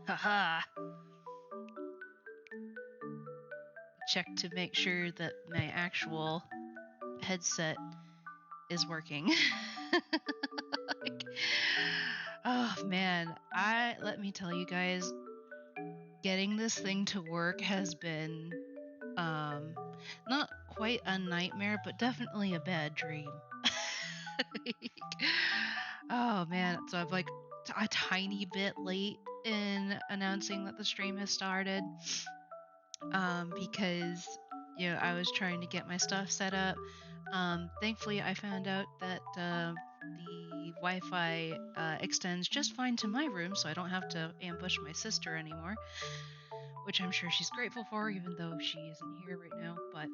Haha. Check to make sure that my actual headset is working. Like, oh man, let me tell you guys, getting this thing to work has been not quite a nightmare, but definitely a bad dream. Like, oh man, so I'm like a tiny bit late in announcing that the stream has started. Because I was trying to get my stuff set up. Thankfully, I found out that the Wi-Fi extends just fine to my room, so I don't have to ambush my sister anymore, which I'm sure she's grateful for, even though she isn't here right now. But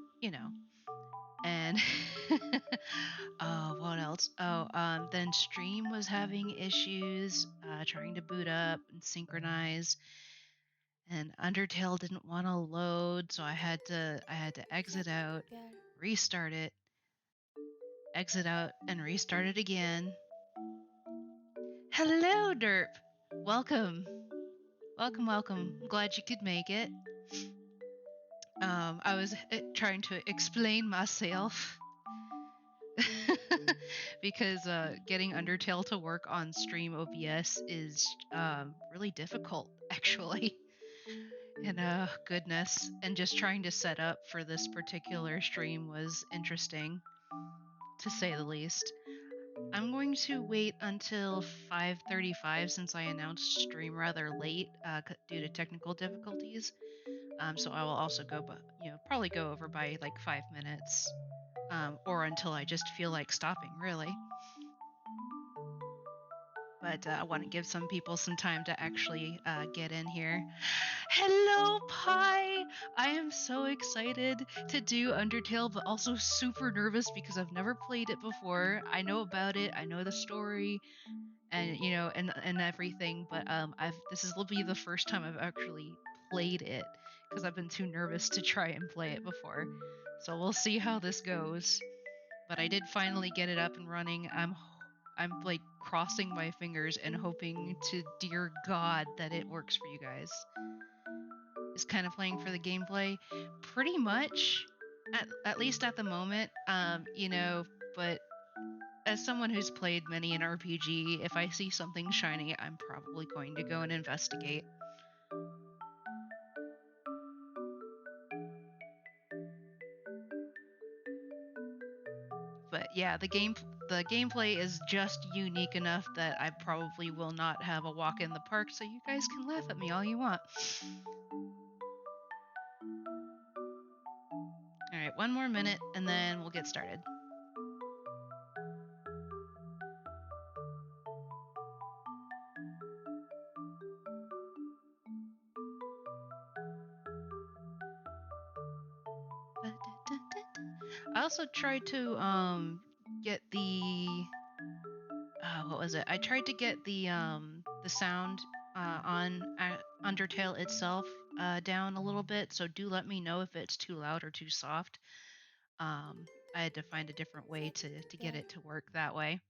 and what else? Then stream was having issues trying to boot up and synchronize, and Undertale didn't want to load, so I had to exit out, restart it, exit out, and restart it again. Hello, Derp. Welcome. Welcome. I'm glad you could make it. I was trying to explain myself because getting Undertale to work on stream OBS is really difficult, actually. And goodness, and just trying to set up for this particular stream was interesting, to say the least. I'm going to wait until 5:35 since I announced stream rather late due to technical difficulties. So I will also go, probably go over by like 5 minutes, or until I just feel like stopping, really. But I want to give some people some time to actually get in here. Hello, Pi! I am so excited to do Undertale, but also super nervous because I've never played it before. I know about it, I know the story, and and everything, but this will be the first time I've actually played it because I've been too nervous to try and play it before. So we'll see how this goes. But I did finally get it up and running. I'm like crossing my fingers and hoping to dear God that it works for you guys. Is kind of playing for the gameplay, pretty much, at least at the moment. But as someone who's played many an RPG, if I see something shiny, I'm probably going to go and investigate. But yeah, the gameplay is just unique enough that I probably will not have a walk in the park, so you guys can laugh at me all you want. Alright, one more minute and then we'll get started. I also tried to get the what was it? I tried to get the sound on Undertale itself down a little bit, so do let me know if it's too loud or too soft. I had to find a different way to get it to work that way.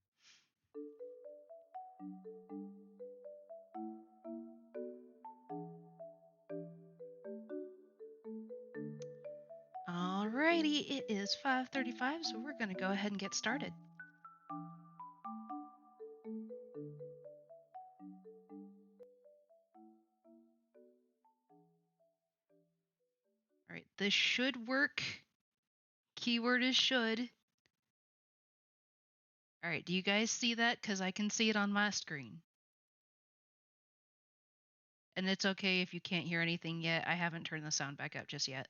Alrighty, it is 5:35, so we're gonna go ahead and get started. Alright, this should work. Keyword is should. Alright, do you guys see that? Because I can see it on my screen. And it's okay if you can't hear anything yet. I haven't turned the sound back up just yet.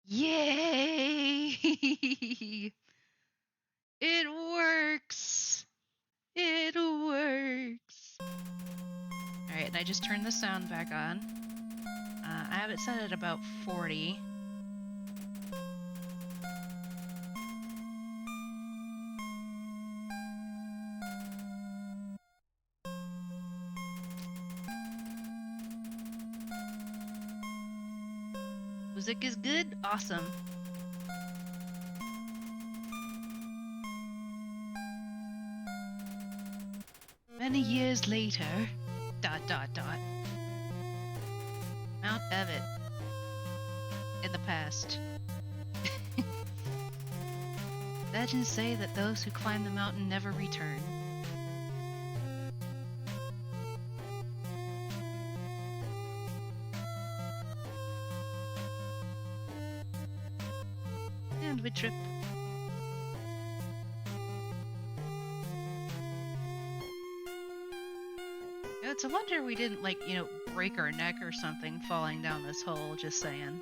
Yay! It works! just turned the sound back on. I have it set at about 40. Music is good? Awesome. Many years later, ... Mount Everett. In the past. Legends say that those who climb the mountain never return. And we trip. It's a wonder we didn't, like, break our neck or something falling down this hole, just saying.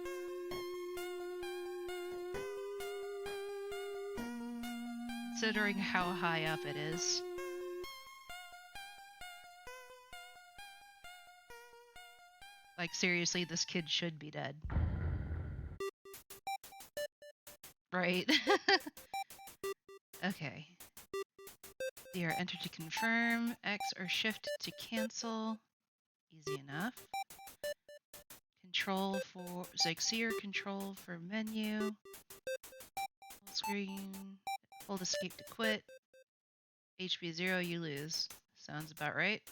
Considering how high up it is. Like, seriously, this kid should be dead. Right? Okay. They are enter to confirm, X or shift to cancel. Easy enough. Control for, it's like C or control for menu. Full screen. Hold escape to quit. HP 0, you lose. Sounds about right.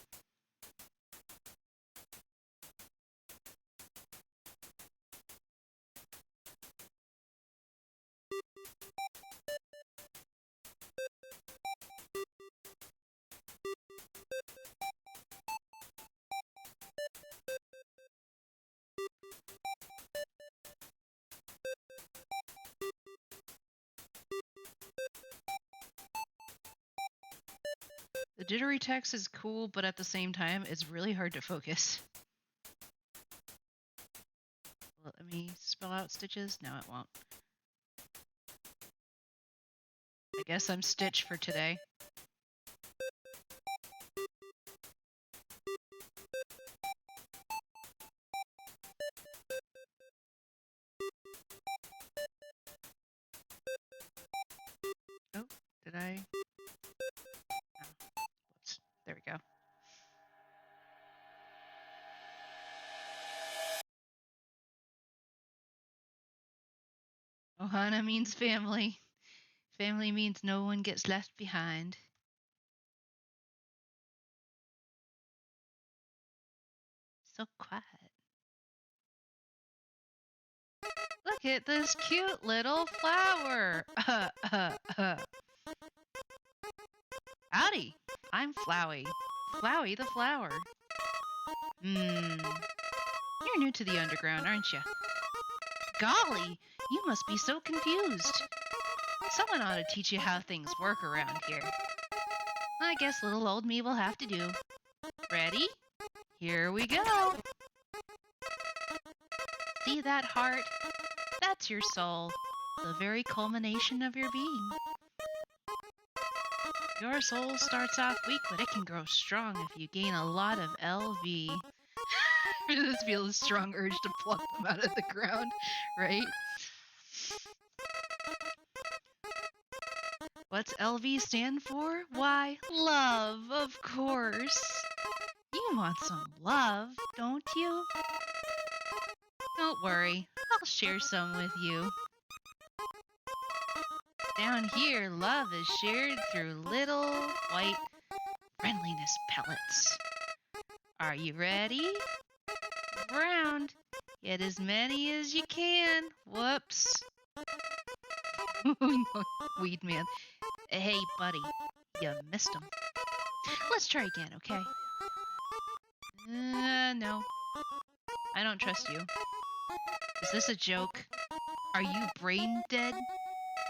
The jittery text is cool, but at the same time, it's really hard to focus. Let me spell out stitches? No, it won't. I guess I'm Stitch for today. Oh, did I? Oh, whoops. There we go. Ohana means family. Family means no one gets left behind. So quiet. Look at this cute little flower. Howdy, I'm Flowey. Flowey the flower. You're new to the underground, aren't you? Golly, you must be so confused. Someone ought to teach you how things work around here. I guess little old me will have to do. Ready? Here we go. See that heart? That's your soul, the very culmination of your being. Your soul starts off weak, but it can grow strong if you gain a lot of LV. I just feel a strong urge to pluck them out of the ground, right? What's LV stand for? Why, love, of course. You want some love, don't you? Don't worry, I'll share some with you. Down here, love is shared through little white friendliness pellets. Are you ready? Round. Get as many as you can. Whoops. Weed man. Hey, buddy. You missed him. Let's try again, okay? No. I don't trust you. Is this a joke? Are you brain dead?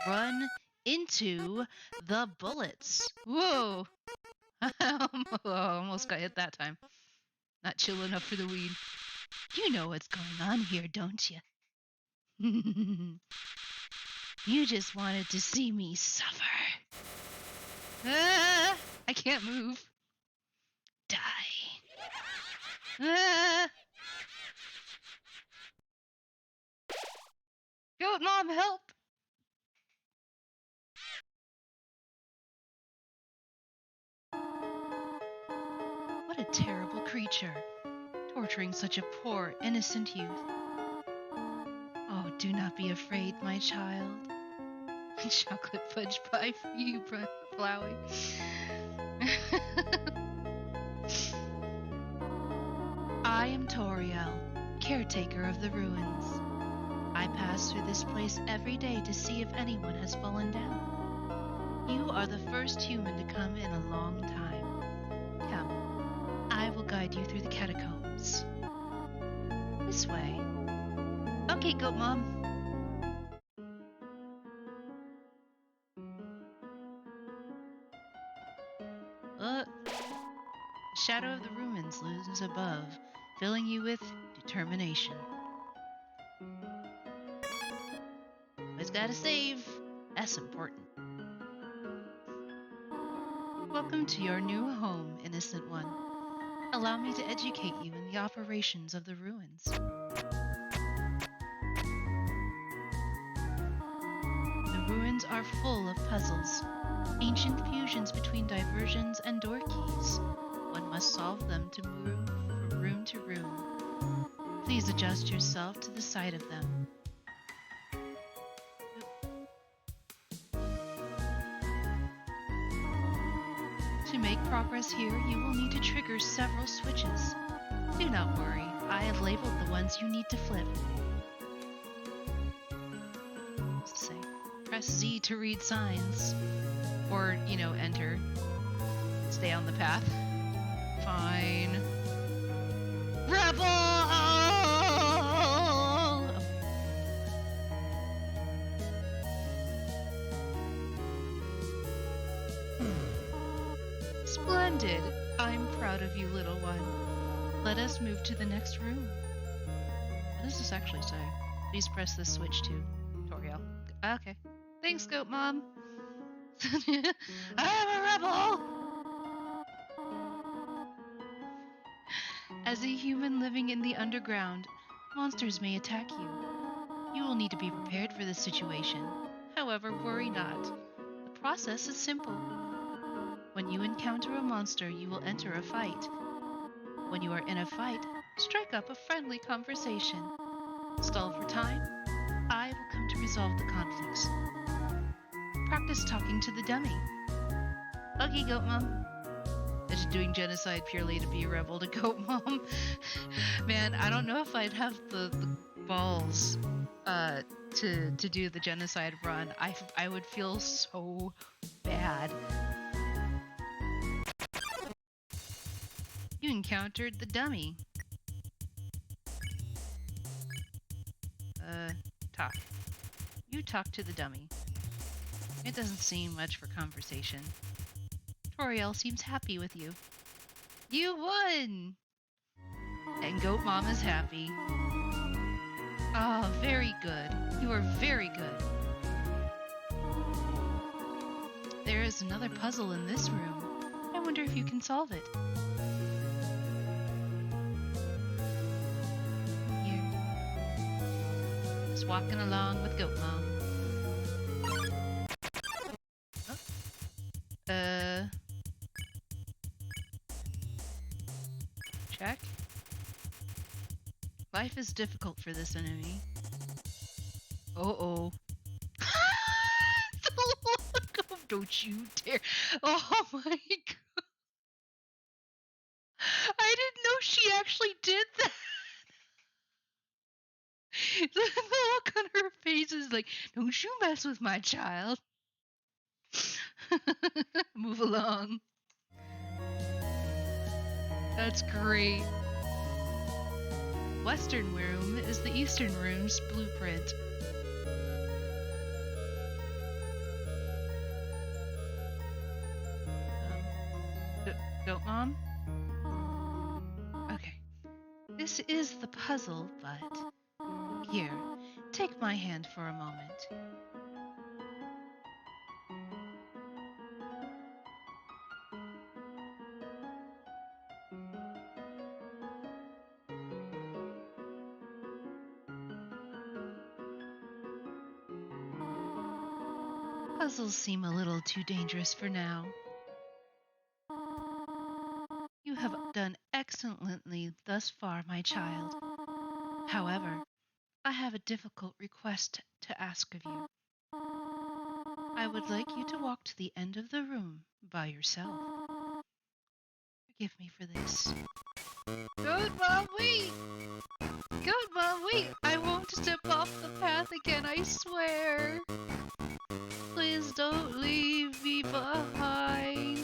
Run into the bullets. Whoa. I almost got hit that time. Not chill enough for the weed. You know what's going on here, don't you? You just wanted to see me suffer. I can't move. Die. Ah! Goat Mom, help! What a terrible creature, torturing such a poor, innocent youth. Oh, do not be afraid, my child. Chocolate fudge pie for you, Flowey. I am Toriel, caretaker of the ruins. I pass through this place every day to see if anyone has fallen down. You are the first human to come in a long time. Come, I will guide you through the catacombs. This way. Okay, Goat Mom. The shadow of the ruins looms above, filling you with determination. Always gotta save. That's important. Welcome to your new home, innocent one. Allow me to educate you in the operations of the ruins. The ruins are full of puzzles, ancient fusions between diversions and door keys. One must solve them to move from room to room. Please adjust yourself to the sight of them. To make progress here, you will need to trigger several switches. Do not worry, I have labeled the ones you need to flip. What's it say? Press Z to read signs. Or, enter. Stay on the path. Fine. Rebel! Splendid! I'm proud of you, little one. Let us move to the next room. What does this actually say? Please press this switch to Toriel. Okay. Thanks, Goat Mom. I'm a rebel! As a human living in the underground, monsters may attack you. You will need to be prepared for this situation. However, worry not. The process is simple. When you encounter a monster, you will enter a fight. When you are in a fight, strike up a friendly conversation. Stall for time. I will come to resolve the conflicts. Practice talking to the dummy. Okay, Goat Mom. Is doing genocide purely to be a rebel to Goat Mom? Man, I don't know if I'd have the balls to do the genocide run. I would feel so bad. You encountered the dummy. Talk. You talk to the dummy. It doesn't seem much for conversation. Toriel seems happy with you. You won! And Goat Mom is happy. Oh, very good. You are very good. There is another puzzle in this room. I wonder if you can solve it. Walking along with Goat Mom. Check. Life is difficult for this enemy. Uh-oh. The look of, don't you dare. Oh my god. I didn't know she actually did that. The look on her face is like, don't you mess with my child. Move along. That's great. Western room is the Eastern room's blueprint. Goat Mom? Okay. This is the puzzle, but... Here, take my hand for a moment. puzzles seem a little too dangerous for now. You have done excellently thus far, my child. However, I have a difficult request to ask of you. I would like you to walk to the end of the room by yourself. Forgive me for this. Good Mom, wait! Good Mom, wait! I won't step off the path again, I swear! Please don't leave me behind.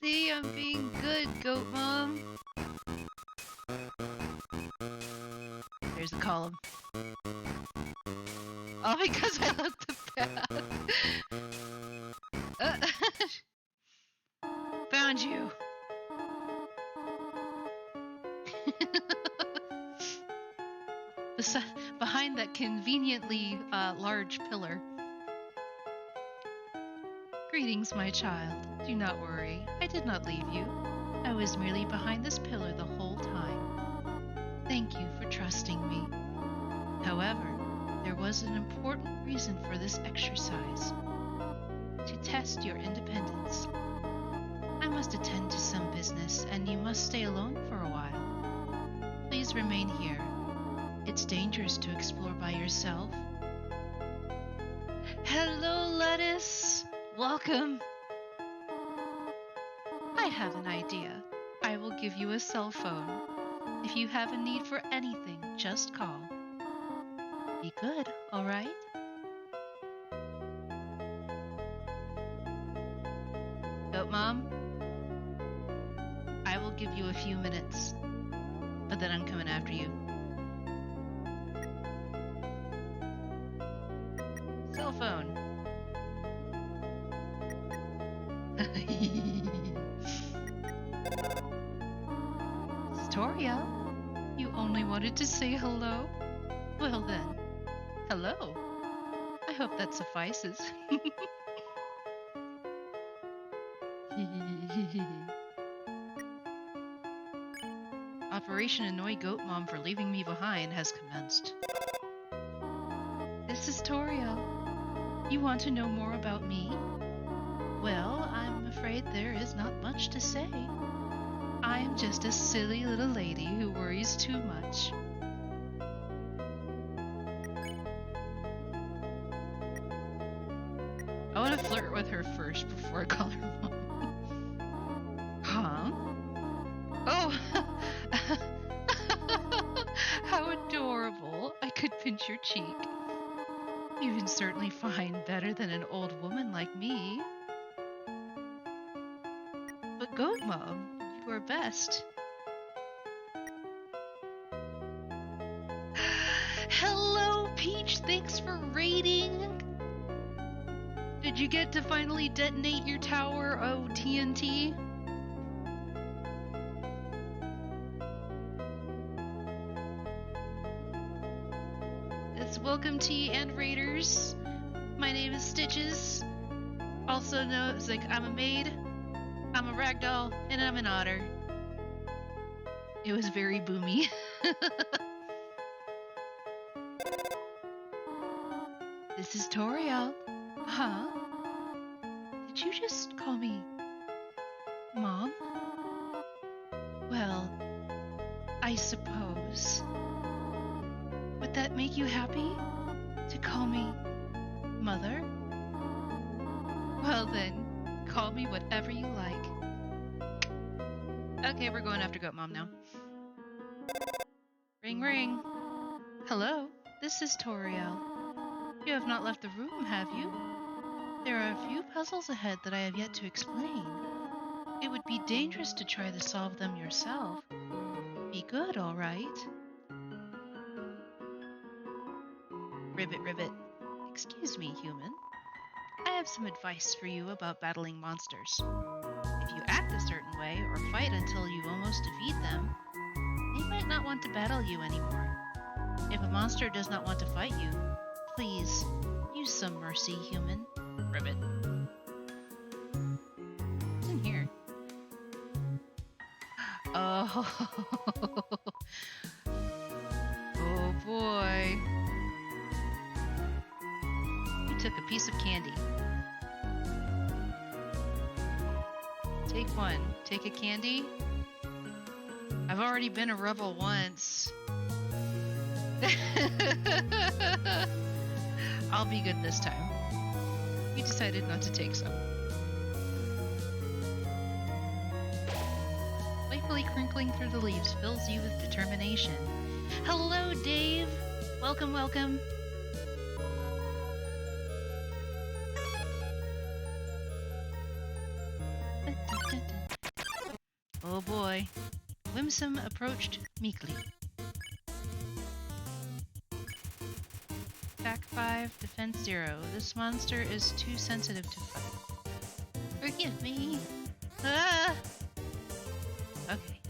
See, I'm being good, Goat Mom. There's the column. All because I left the path. Found you. Behind that conveniently large pillar. Greetings, my child. Do not worry. I did not leave you. I was merely behind this pillar the whole time. Thank you for trusting me. However, there was an important reason for this exercise. To test your independence. I must attend to some business, and you must stay alone for a while. Please remain here. It's dangerous to explore by yourself. Hello, Lettuce! Welcome! I have an idea. I will give you a cell phone. If you have a need for anything, just call. Be good, alright? Goat Mom? I will give you a few minutes, but then I'm coming after you. Cell phone. Storia, you only wanted to say hello? Well then, hello. I hope that suffices. Operation Annoy Goat Mom for leaving me behind has commenced. This is Toriel. You want to know more about me? Well, I'm afraid there is not much to say. I am just a silly little lady who worries too much. I want to flirt with her first before I call her mom. Huh? Oh! How adorable. I could pinch your cheek. You can certainly find better than an old woman like me. But Goat Mom, you are best. Hello, Peach. Thanks for raiding. Did you get to finally detonate your tower of TNT? It's welcome tea and raiders. My name is Stitches. Also known as I'm a maid, I'm a ragdoll, and I'm an otter. It was very boomy. This is Toriel. Huh? Did you just call me Mom? Well, I suppose. Would that make you happy? To call me Mother? Well then, call me whatever you like. Okay, we're going after Goat Mom now. Ring ring. Hello, this is Toriel. You have not left the room, have you? There are a few puzzles ahead that I have yet to explain. It would be dangerous to try to solve them yourself. Be good, all right? Ribbit, ribbit. Excuse me, human. I have some advice for you about battling monsters. If you act a certain way or fight until you almost defeat them, they might not want to battle you anymore. If a monster does not want to fight you, please use some mercy, human. Ribbit. What's in here? Oh, Oh boy. You took a piece of candy. Take one. Take a candy. I've already been a rebel once. I'll be good this time. You decided not to take some. Playfully crinkling through the leaves fills you with determination. Hello, Dave! Welcome, welcome. Oh boy. Whimsum approached meekly. Attack 5, defense 0. This monster is too sensitive to fight. Forgive me. Ah! Okay.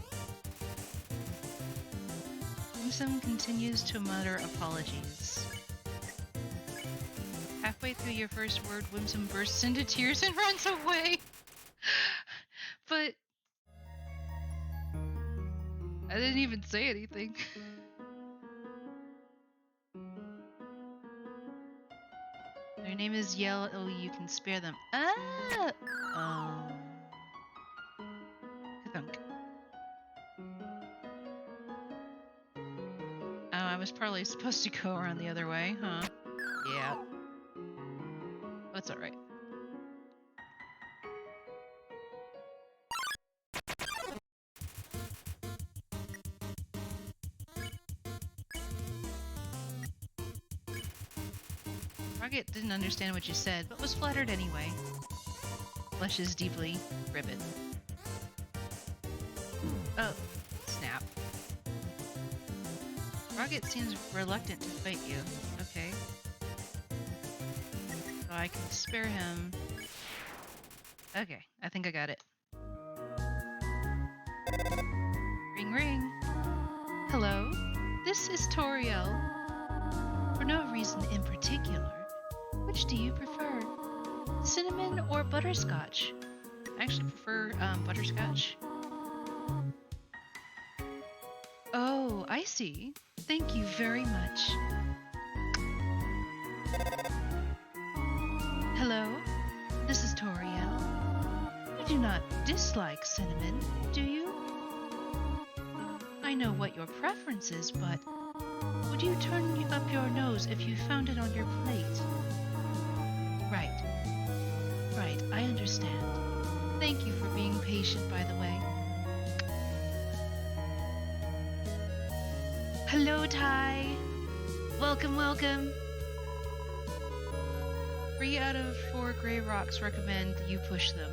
Whimsum continues to mutter apologies. Halfway through your first word, Whimsum bursts into tears and runs away. But I didn't even say anything. Their name is Yell. Oh, you can spare them. Ah! Ka-thunk. Oh, I was probably supposed to go around the other way, huh? Yeah. That's alright. Rocket didn't understand what you said, but was flattered anyway. Blushes deeply. Ribbit. Oh, snap. Rocket seems reluctant to fight you. Okay. So I can spare him. Okay, I think I got it. Ring ring. Hello, this is Toriel. For no reason in particular, which do you prefer? Cinnamon or butterscotch? I actually prefer butterscotch. Oh, I see. Thank you very much. Hello, this is Toriel. You do not dislike cinnamon, do you? I know what your preference is, but would you turn up your nose if you found it on your plate? Right. Right, I understand. Thank you for being patient, by the way. Hello, Ty. Welcome, welcome. 3 out of 4 gray rocks recommend you push them.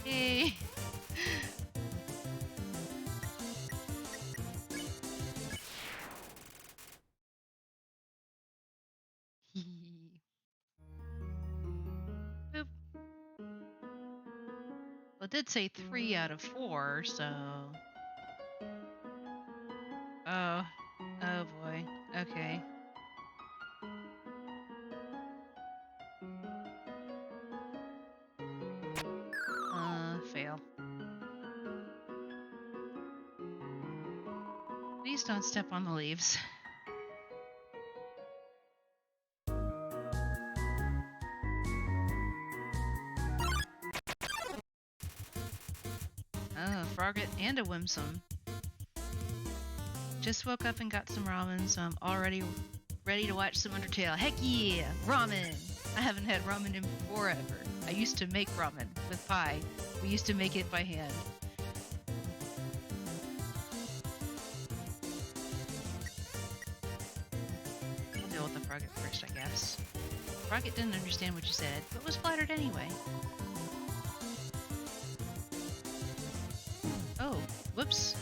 Hey. Boop. Well, it did say 3 out of 4, so... Oh. Oh boy. Okay. Fail. Please don't step on the leaves. Oh, a Frogget and a Whimsum. Just woke up and got some ramen, so I'm already ready to watch some Undertale. Heck yeah! Ramen! I haven't had ramen in forever. I used to make ramen with pie. We used to make it by hand. We'll deal with the Frogget first, I guess. Frogget didn't understand what you said, but was flattered anyway. Oh, whoops.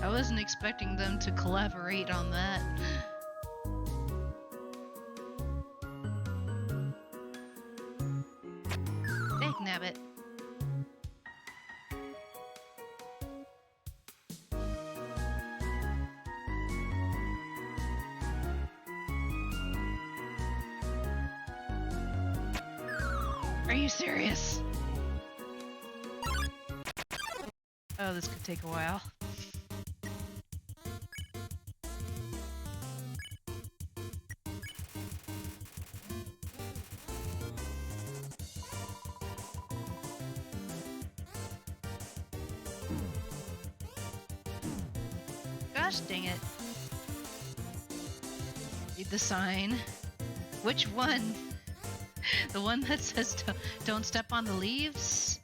I wasn't expecting them to collaborate on that. Dag nabbit. Are you serious? Oh, this could take a while. Gosh dang it. Read the sign. Which one? The one that says don't step on the leaves?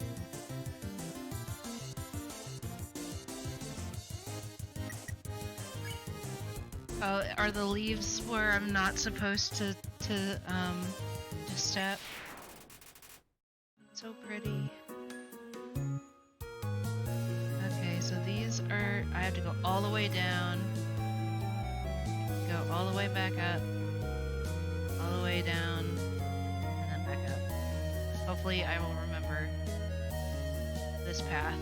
Oh, are the leaves where I'm not supposed to step? So pretty. Okay, so these are, I have to go all the way down, go all the way back up, all the way down, and then back up. Hopefully I will remember this path.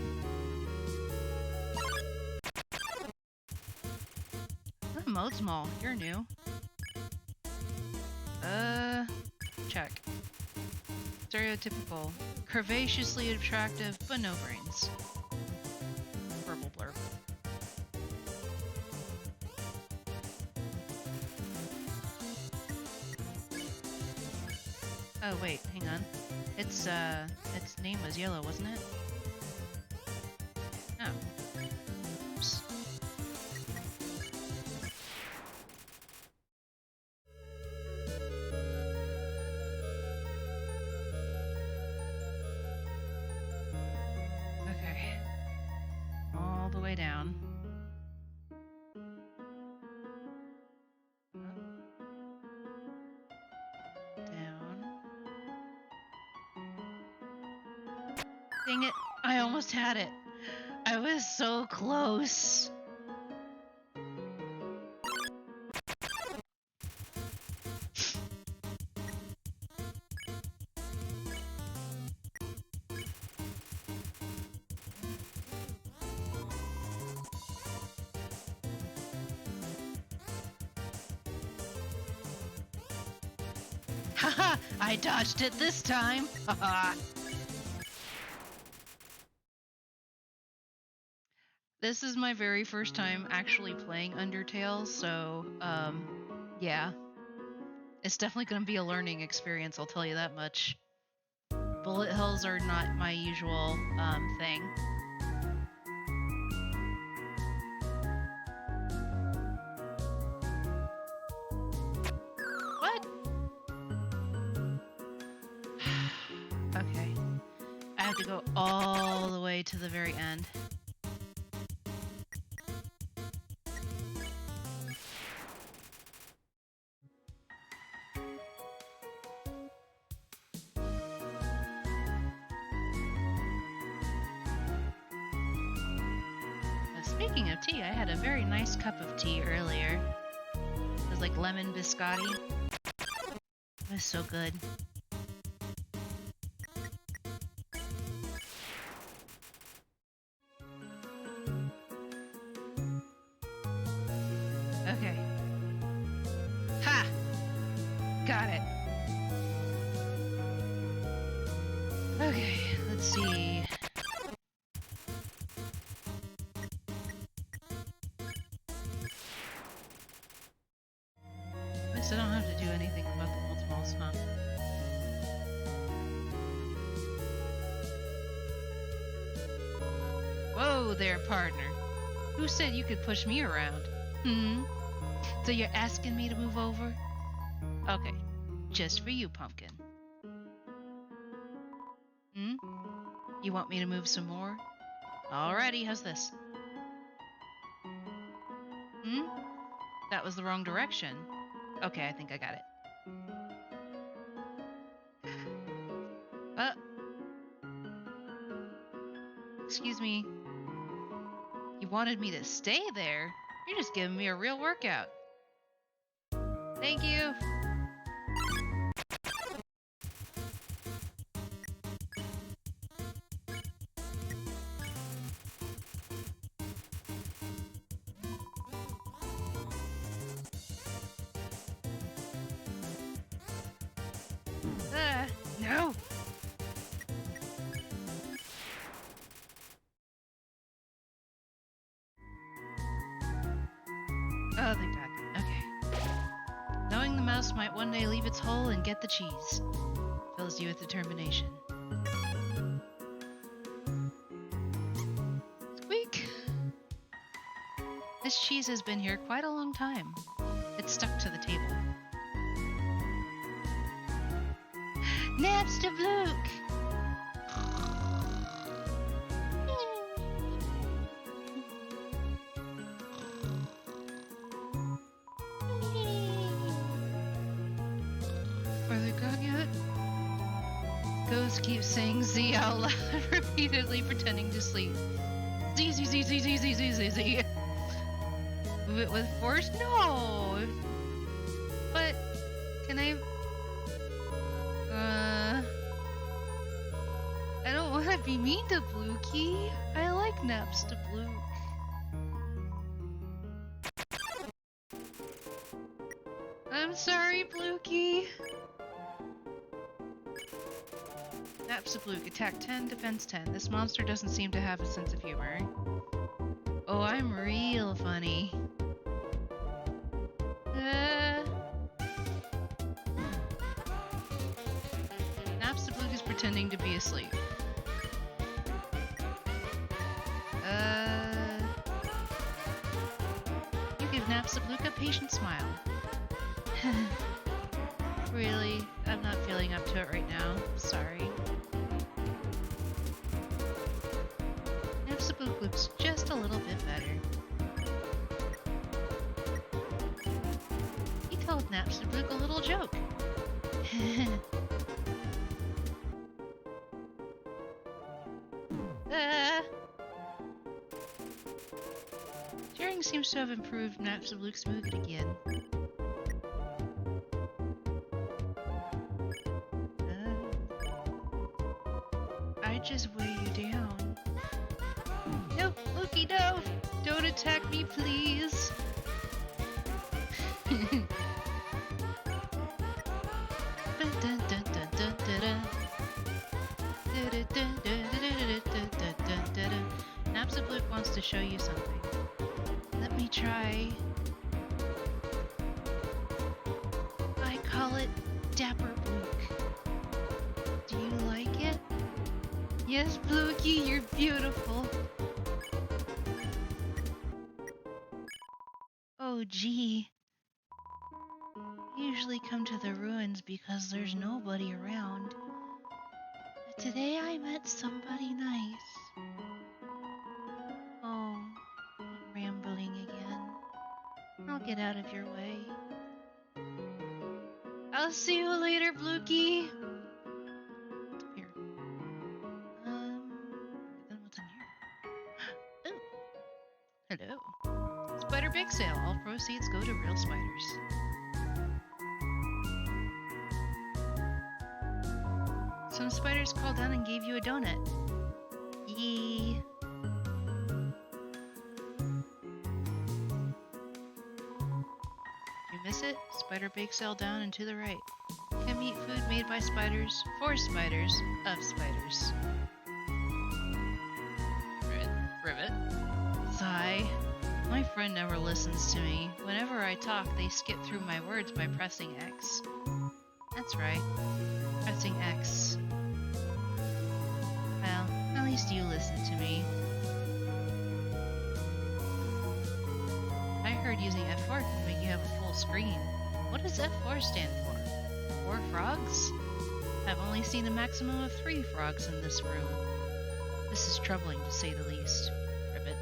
Mode's Mall, you're new. Check. Stereotypical. Curvaceously attractive, but no brains. Purple blurb. Oh wait, hang on. Its name was yellow, wasn't it? Oh. Oops. Okay. All the way down. Dang it, I almost had it. I was so close. Haha, I dodged it this time. Haha. This is my very first time actually playing Undertale, so, yeah. It's definitely gonna be a learning experience, I'll tell you that much. Bullet hills are not my usual, thing. What? Okay. I have to go all the way to the very end. Speaking of tea, I had a very nice cup of tea earlier. It was like lemon biscotti. It was so good. Okay. Ha! Got it. Okay, let's see. I don't have to do anything about the multiples, huh? Whoa there, partner. Who said you could push me around? So you're asking me to move over? Okay, just for you, Pumpkin. You want me to move some more? Alrighty, how's this? That was the wrong direction. Okay, I think I got it. Excuse me. wanted me to stay there. You're just giving me a real workout. Thank you. No. Oh, thank God. Okay. Knowing the mouse might one day leave its hole and get the cheese fills you with determination. Squeak! This cheese has been here quite a long time. It's stuck to the table. Naps to Blook! Are they gone yet? Ghost keeps saying Z out loud, repeatedly pretending to sleep. Z, Z, Z, Z, Z, Z, Z, Z, Z. Move it with force? No! But, can I... I don't want to be mean to Blukey. I like naps to Bluke. I'm sorry, Blukey. Naps to Bluke. Attack 10, defense 10. This monster doesn't seem to have a sense of humor. Oh, I'm real funny. Naps to Bluke is pretending to be asleep. You give Naps to Bluke a patient smile. Really? I'm not feeling up to it right now. Sorry. Naps to Bluke looks just a little bit better. He told Naps to Bluke a little joke. Cheering seems to have improved Naps to Bluke's mood again. I just weigh you down. No, Blukey, no! Don't attack me, please! Naps to Bluke wants to show you something. Let me try. I call it Dapper Bluke. Do you like it? Yes, Blukey, you're beautiful. Oh, gee. I usually come to the ruins because there's nobody around. But today I met somebody nice. Oh, I'm rambling again. I'll get out of your way. I'll see you later, Blukey. What's up here? Then what's in here? Oh, hello. Spider bake sale. All proceeds go to real spiders. Some spiders called down and gave you a donut. Yee. You miss it? Spider bake sale down and to the right. Come eat food made by spiders, for spiders, of spiders. Rivet. Sigh. My friend never listens to me. Whenever I talk, they skip through my words by pressing X. That's right. Pressing X. Well, at least you listen to me. I heard using F4 can make you have a full screen. What does F4 stand for? 4 frogs? I've only seen a maximum of 3 frogs in this room. This is troubling to say the least. Ribbit.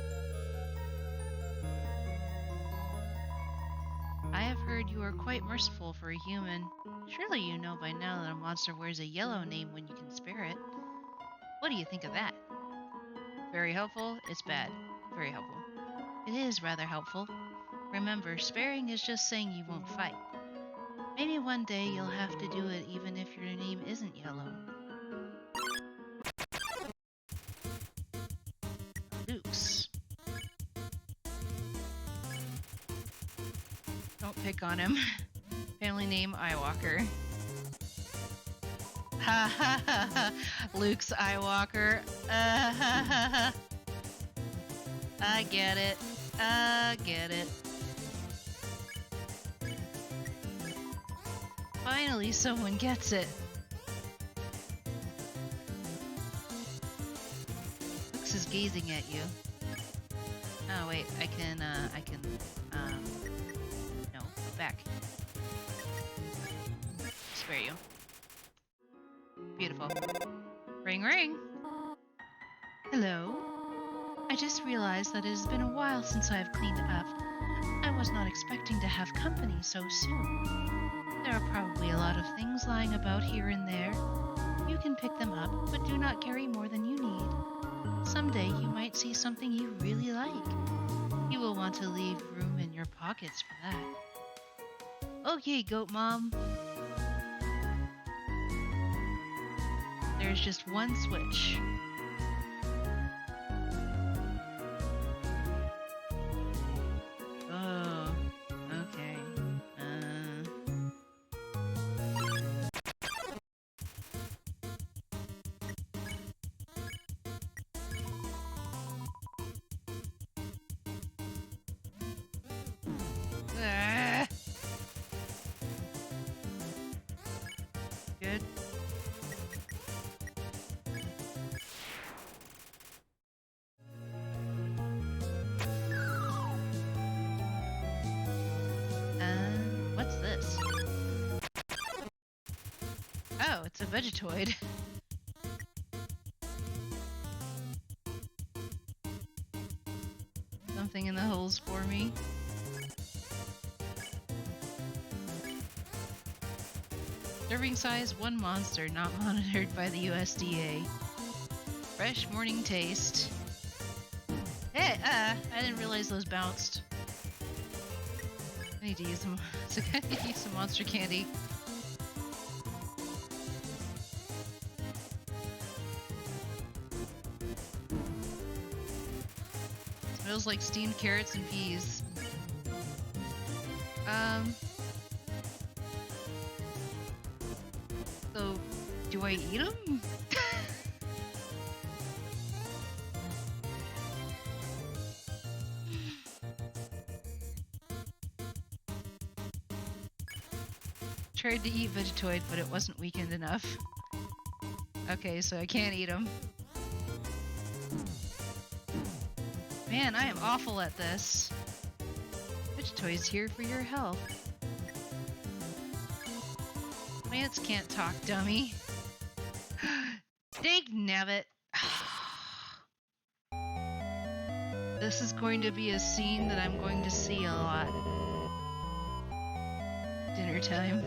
I have heard you are quite merciful for a human. Surely you know by now that a monster wears a yellow name when you can spare it. What do you think of that? Very helpful, it's bad. Very helpful. It is rather helpful. Remember, sparing is just saying you won't fight. Maybe one day you'll have to do it even if your name isn't Yellow. Luke's. Don't pick on him. Family name Eyewalker. Ha ha ha ha. Luke's Eyewalker. Ha ha ha. I get it. I get it. Finally, someone gets it. Lux is gazing at you. Oh wait, I can, no, back. Spare you. Beautiful. Ring ring! Hello? I just realized that it has been a while since I have cleaned up. I was not expecting to have company so soon. There are probably a lot of things lying about here and there. You can pick them up, but do not carry more than you need. Someday you might see something you really like. You will want to leave room in your pockets for that. Okay, Goat Mom. There's just one switch. Oh, okay. Good. What's this? Oh, it's a Vegetoid. Something in the holes for me. Serving size, 1 monster, not monitored by the USDA. Fresh morning taste. Hey, I didn't realize those bounced. I need to use some. I need to use some monster candy. Smells like steamed carrots and peas. So, do I eat them? Tried to eat Vegetoid, but it wasn't weakened enough. Okay, so I can't eat them. Man, I am awful at this. Vegetoid's here for your health. Plants can't talk, dummy. Dang nabbit. This is going to be a scene that I'm going to see a lot. Dinner time.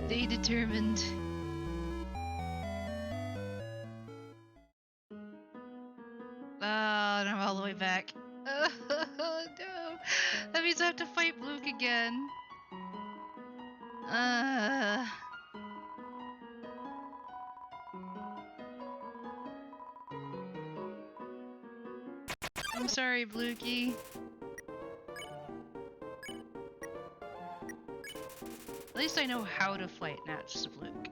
Stay determined. Oh, and I'm all the way back. Oh, no. That means I have to fight Luke again. I'm sorry, Blukey. At least I know how to fight, not just a Fluke.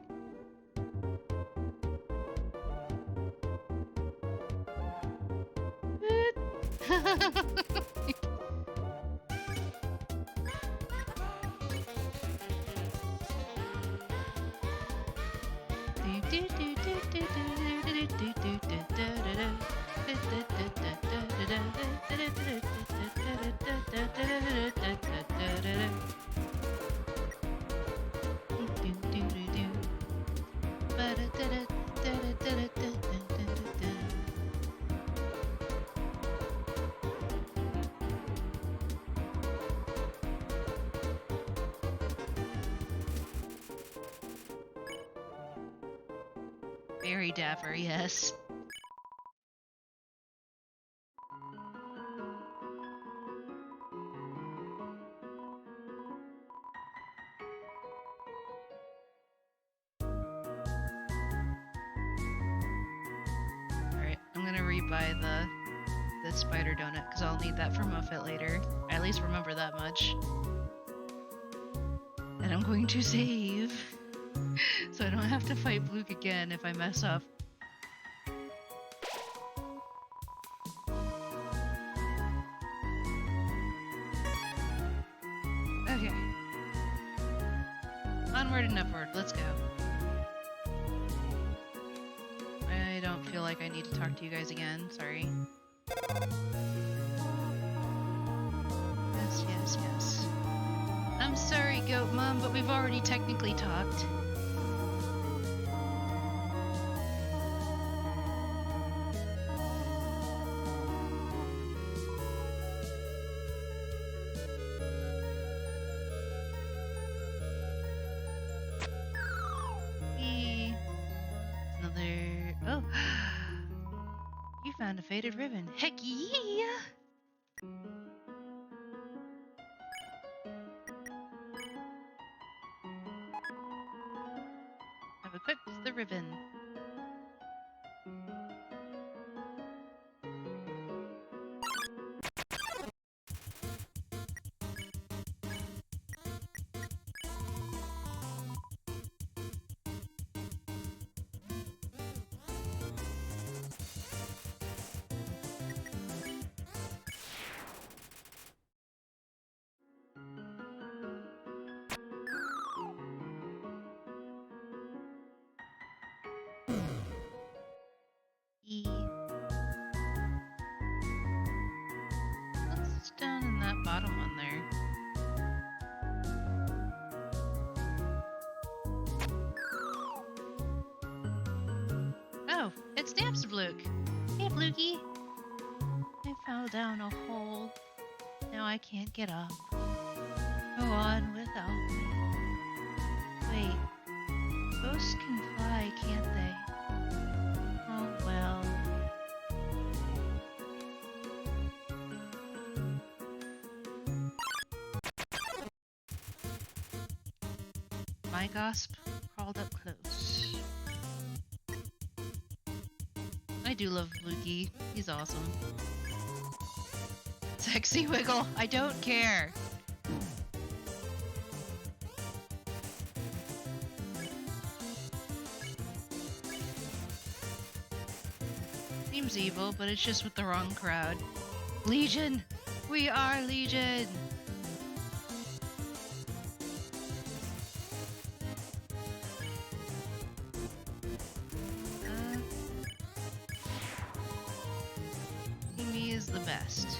Very dapper, yes. buy the spider donut because I'll need that for Muffet later. I at least remember that much. And I'm going to save so I don't have to fight Luke again if I mess up. Okay. Onward and upward, let's go. I don't feel like I need to talk to you guys again, sorry. Yes, yes, yes. I'm sorry, Goat Mom, but we've already technically talked. Another... Oh! You found a faded ribbon. Heck yeah! I've equipped the ribbon. What's down in that bottom one there? Oh, it's Damsbluke. Hey, Blukey. I fell down a hole. Now I can't get up. Go on without me. Wait, ghosts can fly, can't they? Oh well. My Gosp crawled up close. I do love Blukey. He's awesome. Sexy Wiggle, I don't care. Seems evil, but it's just with the wrong crowd. Legion! We are Legion! Amy is the best.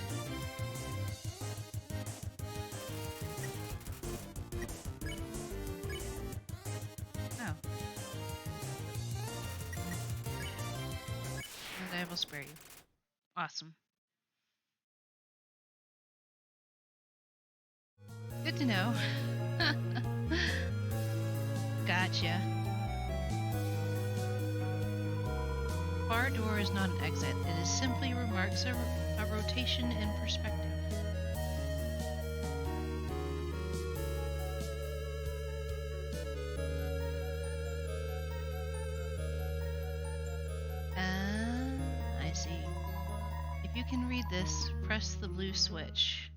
Oh. And I will spare you. Awesome. Good to know. Gotcha. Bar door is not an exit. It is simply remarks a rotation in perspective. I see. If you can read this, press the blue switch.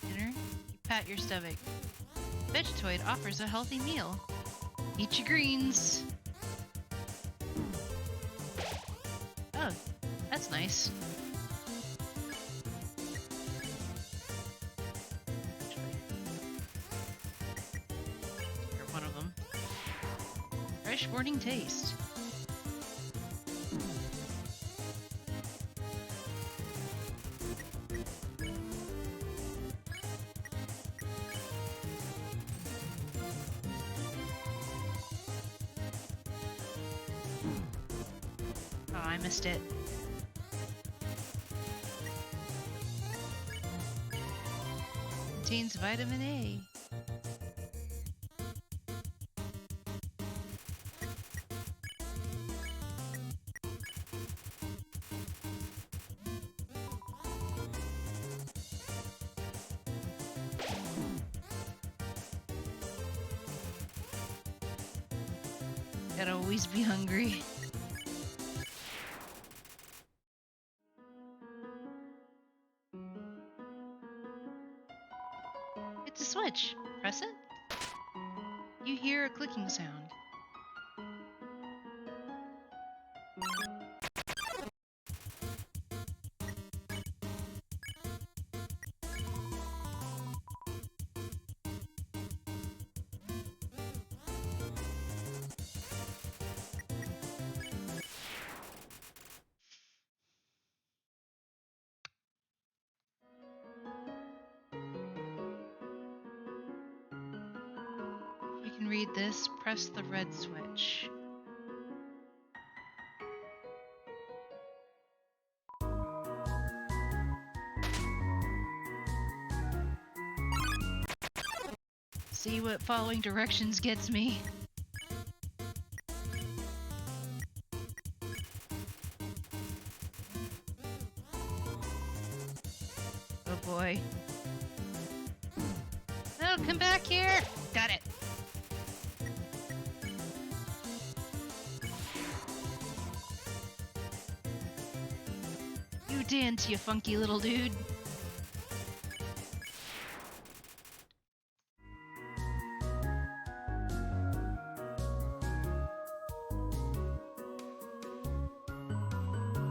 Dinner? You pat your stomach. Vegetoid offers a healthy meal. Eat your greens. Oh, that's nice. One of them. Fresh morning taste. Oh, I missed it. Contains vitamin A. Gotta always be hungry. It's a switch. Press it. You hear a clicking sound. You can read this. Press the red switch. See what following directions gets me. Oh boy. Oh, come back here! Got it. You dance, you funky little dude.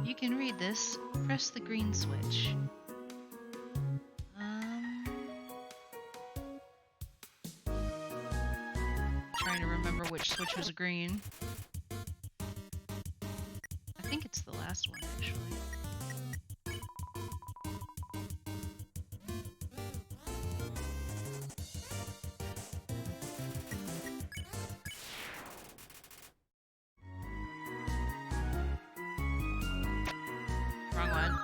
You can read this. Press the green switch. Trying to remember which switch was green. I think it's the last one, actually. Wrong one.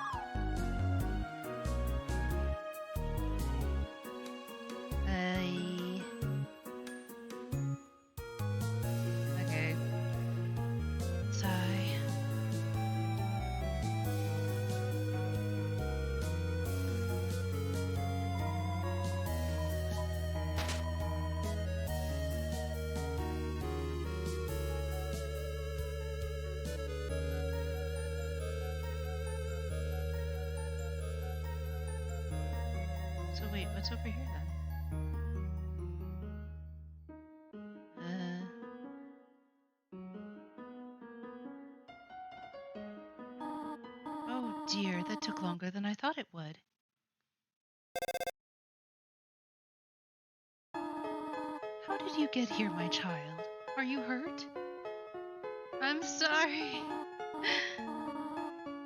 Okay. Sigh. So wait, what's over here then? Oh dear, that took longer than I thought it would. How did you get here, my child? Are you hurt? I'm sorry.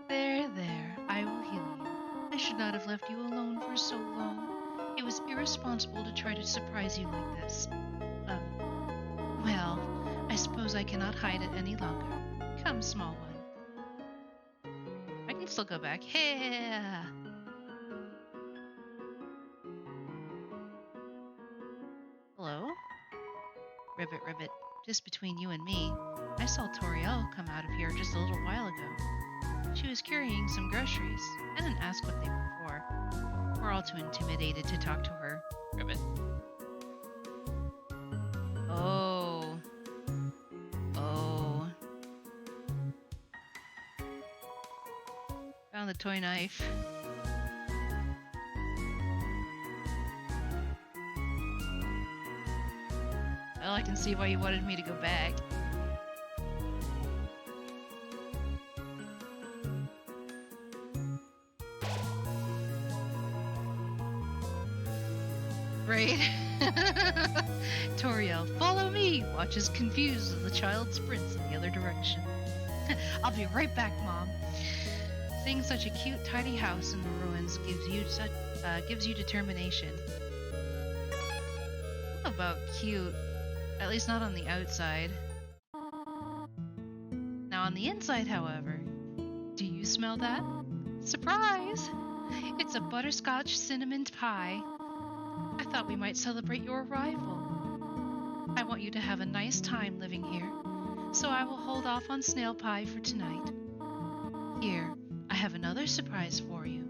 There, I will heal you. I should not have left you alone for so long. It was irresponsible to try to surprise you like this. Well, I suppose I cannot hide it any longer. Come, small one. I can still go back. Yeah. Hello? Ribbit, just between you and me, I saw Toriel come out of here just a little while ago. She was carrying some groceries. I didn't ask what they were for. We're all too intimidated to talk to her. Ribbit. Oh. Found the toy knife. Well, I can see why you wanted me to go back. Right? Toriel, follow me! Watches confused as the child sprints in the other direction. I'll be right back, Mom. Seeing such a cute, tidy house in the ruins gives you determination. I don't know about cute. At least not on the outside. Now on the inside, however, do you smell that? Surprise! It's a butterscotch cinnamon pie. I thought we might celebrate your arrival. I want you to have a nice time living here, so I will hold off on snail pie for tonight. Here, I have another surprise for you.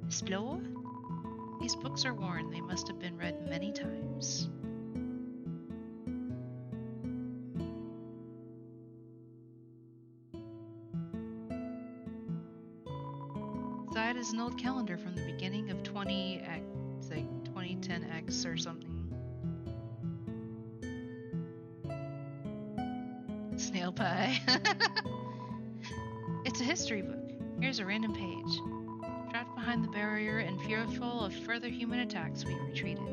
Explore? These books are worn. They must have been read many times. Inside is an old calendar from the beginning of 20X, it's like 2010X or something. Snail pie. It's a history book. Here's a random page. Trapped behind the barrier and fearful of further human attacks, we retreated.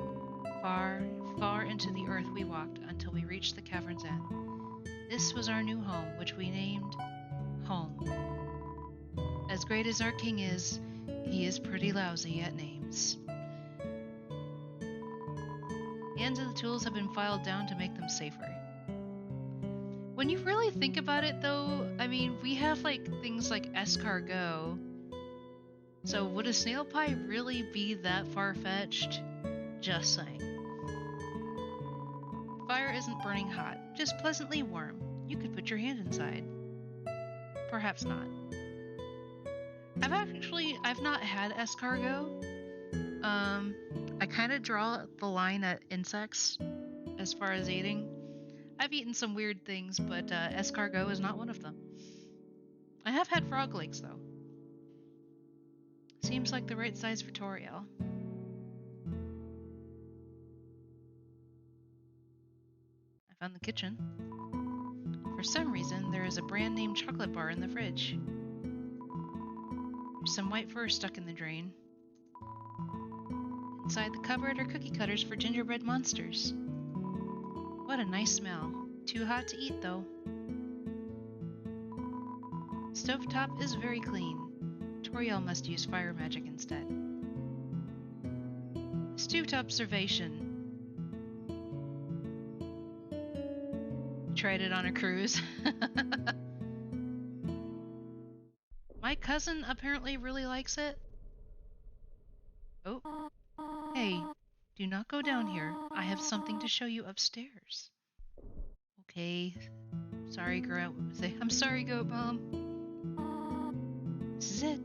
Far, far into the earth we walked until we reached the cavern's end. This was our new home, which we named Home. As great as our king is, he is pretty lousy at names. The ends of the tools have been filed down to make them safer. When you really think about it, though, I mean, we have like things like escargot. So would a snail pie really be that far-fetched? Just saying. The fire isn't burning hot, just pleasantly warm. You could put your hand inside. Perhaps not. I've not had escargot. I kind of draw the line at insects as far as eating. I've eaten some weird things, but escargot is not one of them. I have had frog legs, though. Seems like the right size for Toriel. I found the kitchen. For some reason, there is a brand name chocolate bar in the fridge. There's some white fur stuck in the drain. Inside the cupboard are cookie cutters for gingerbread monsters. What a nice smell. Too hot to eat, though. Stovetop is very clean. Toriel must use fire magic instead. Astute observation. Tried it on a cruise. My cousin apparently really likes it. Oh. Hey, do not go down here. I have something to show you upstairs. Okay. Sorry, girl. I'm sorry, Goat Mom. This is it.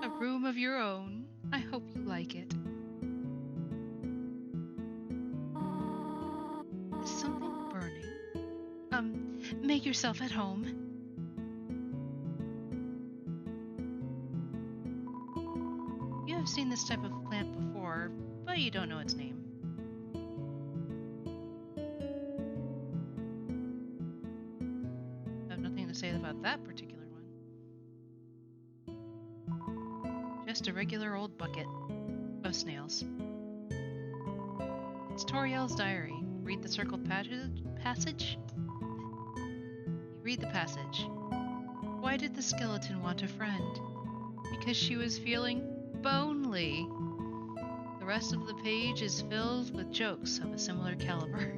A room of your own. I hope you like it. Is something burning? Make yourself at home. You have seen this type of plant before, but you don't know its name. I have nothing to say about that particular one. Just a regular old bucket of snails. It's Toriel's diary. Read the circled passage? You read the passage. Why did the skeleton want a friend? Because she was feeling bonely. The rest of the page is filled with jokes of a similar caliber.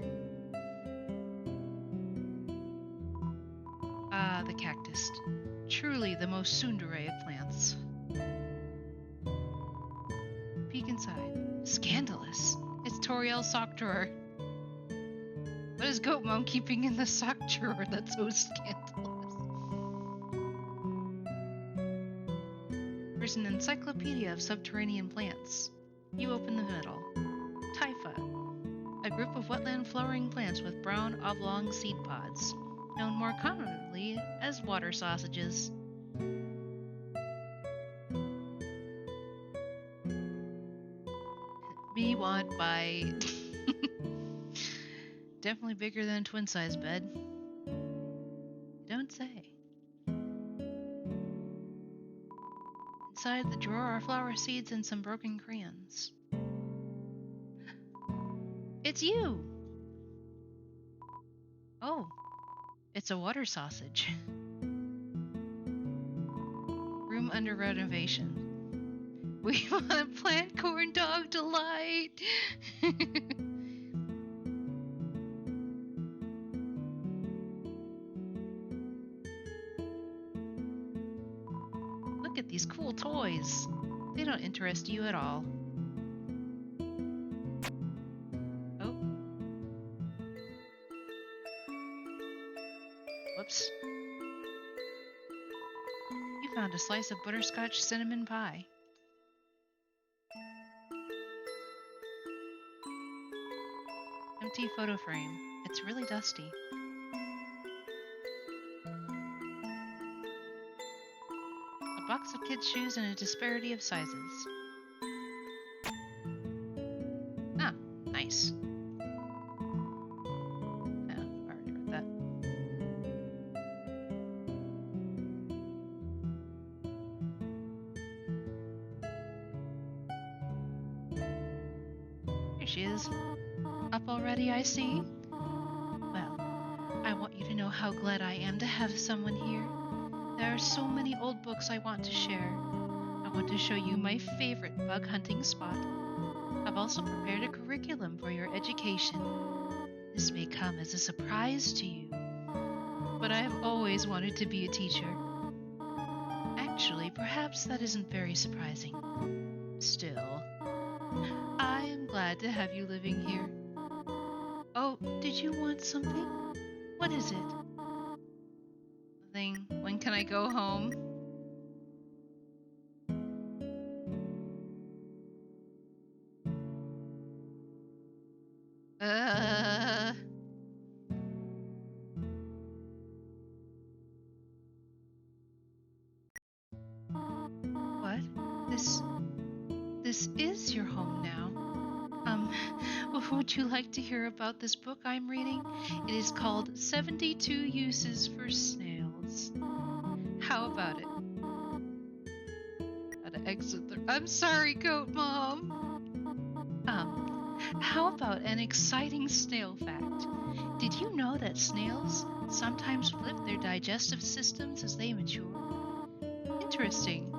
Ah, the cactus. Truly the most tsundere of plants. Peek inside. Scandalous. It's Toriel's sock drawer. What is Goat Mom keeping in the sock drawer that's so scandalous? There's an encyclopedia of subterranean plants. You open the middle. Typha, a group of wetland flowering plants with brown oblong seed pods, known more commonly as water sausages. Me want bite. Definitely bigger than a twin-size bed. You don't say. Inside the drawer are flower seeds and some broken crayons. It's you! Oh, it's a water sausage. Room under renovation. We want a plant corn dog delight! Look at these cool toys. They don't interest you at all. Oh. Whoops. You found a slice of butterscotch cinnamon pie. Empty photo frame. It's really dusty. A box of kids' shoes in a disparity of sizes. Ah, nice. Oh, I already read that. Here she is. Up already, I see. Well, I want you to know how glad I am to have someone here. There are so many old books I want to share. I want to show you my favorite bug hunting spot. I've also prepared a curriculum for your education. This may come as a surprise to you, but I have always wanted to be a teacher. Actually, perhaps that isn't very surprising. Still, I am glad to have you living here. Oh, did you want something? What is it? Nothing. When can I go home? What? This is your home now. Would you like to hear about this book I'm reading? It is called 72 Uses for Snails. How about it? How to exit the... I'm sorry, Goat Mom! How about an exciting snail fact? Did you know that snails sometimes flip their digestive systems as they mature? Interesting.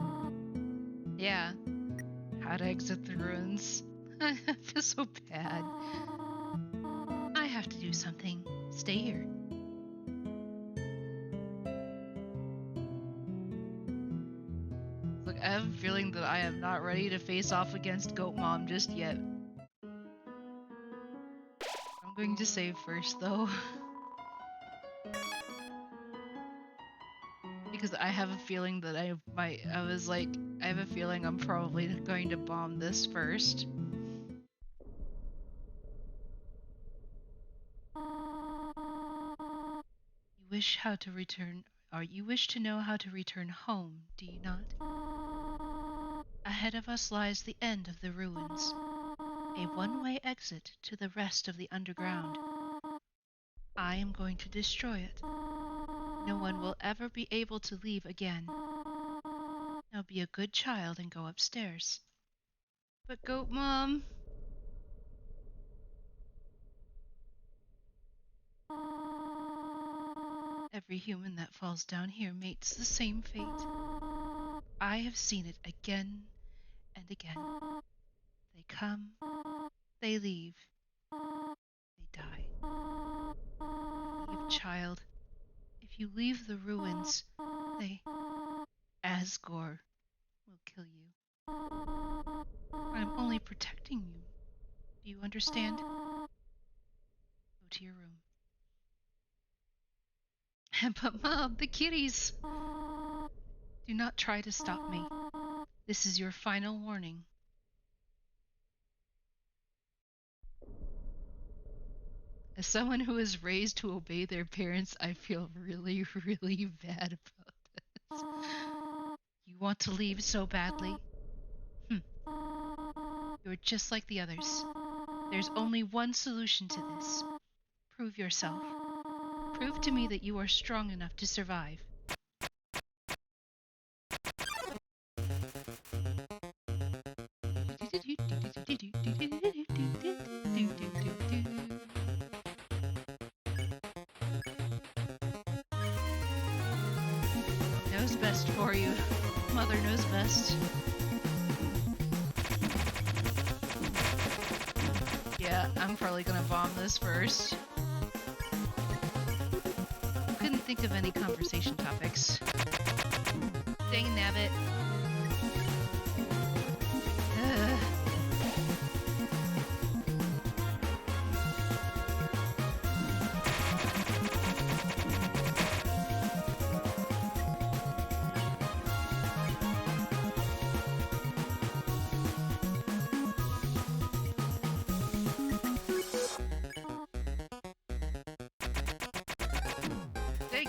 Yeah. How to exit the ruins. I feel so bad. I have to do something. Stay here. Look, I have a feeling that I am not ready to face off against Goat Mom just yet. I'm going to save first, though. Because I have a feeling that I have a feeling I'm probably going to bomb this first. You wish to know how to return home, do you not? Ahead of us lies the end of the ruins, a one-way exit to the rest of the underground. I am going to destroy it. No one will ever be able to leave again. Now be a good child and go upstairs. But Goat Mom... Every human that falls down here meets the same fate. I have seen it again and again. They come, they leave, they die. Leave, child. If you leave the ruins, Asgore will kill you. I'm only protecting you. Do you understand? Go to your room. But Mom, the kitties! Do not try to stop me. This is your final warning. As someone who is raised to obey their parents, I feel really, really bad about this. You want to leave so badly? You're just like the others. There's only one solution to this. Prove yourself. Prove to me that you are strong enough to survive. Knows best for you. Mother knows best. Yeah, I'm probably gonna bomb this first. Couldn't think of any conversation topics. Dang nabbit.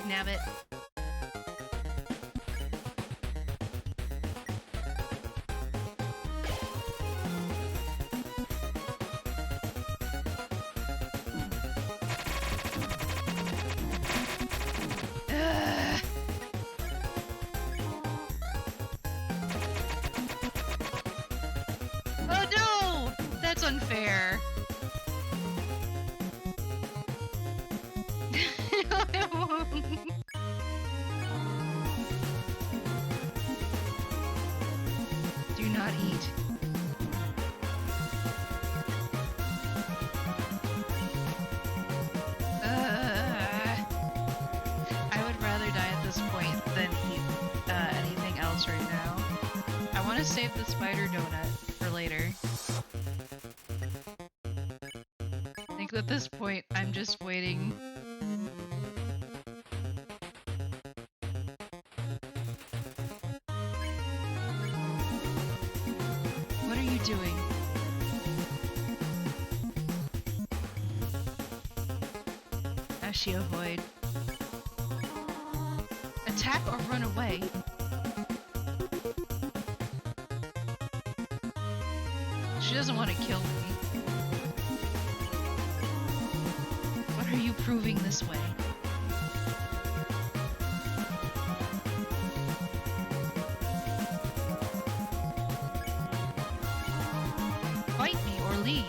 Nabbit. Oh no! That's unfair. Do not eat. I would rather die at this point than eat anything else right now. I want to save the spider donut for later. I think at this point, I'm just waiting. What are you doing? Now she avoid. Attack or run away? She doesn't want to kill me. What are you proving this way? Fight me or leave.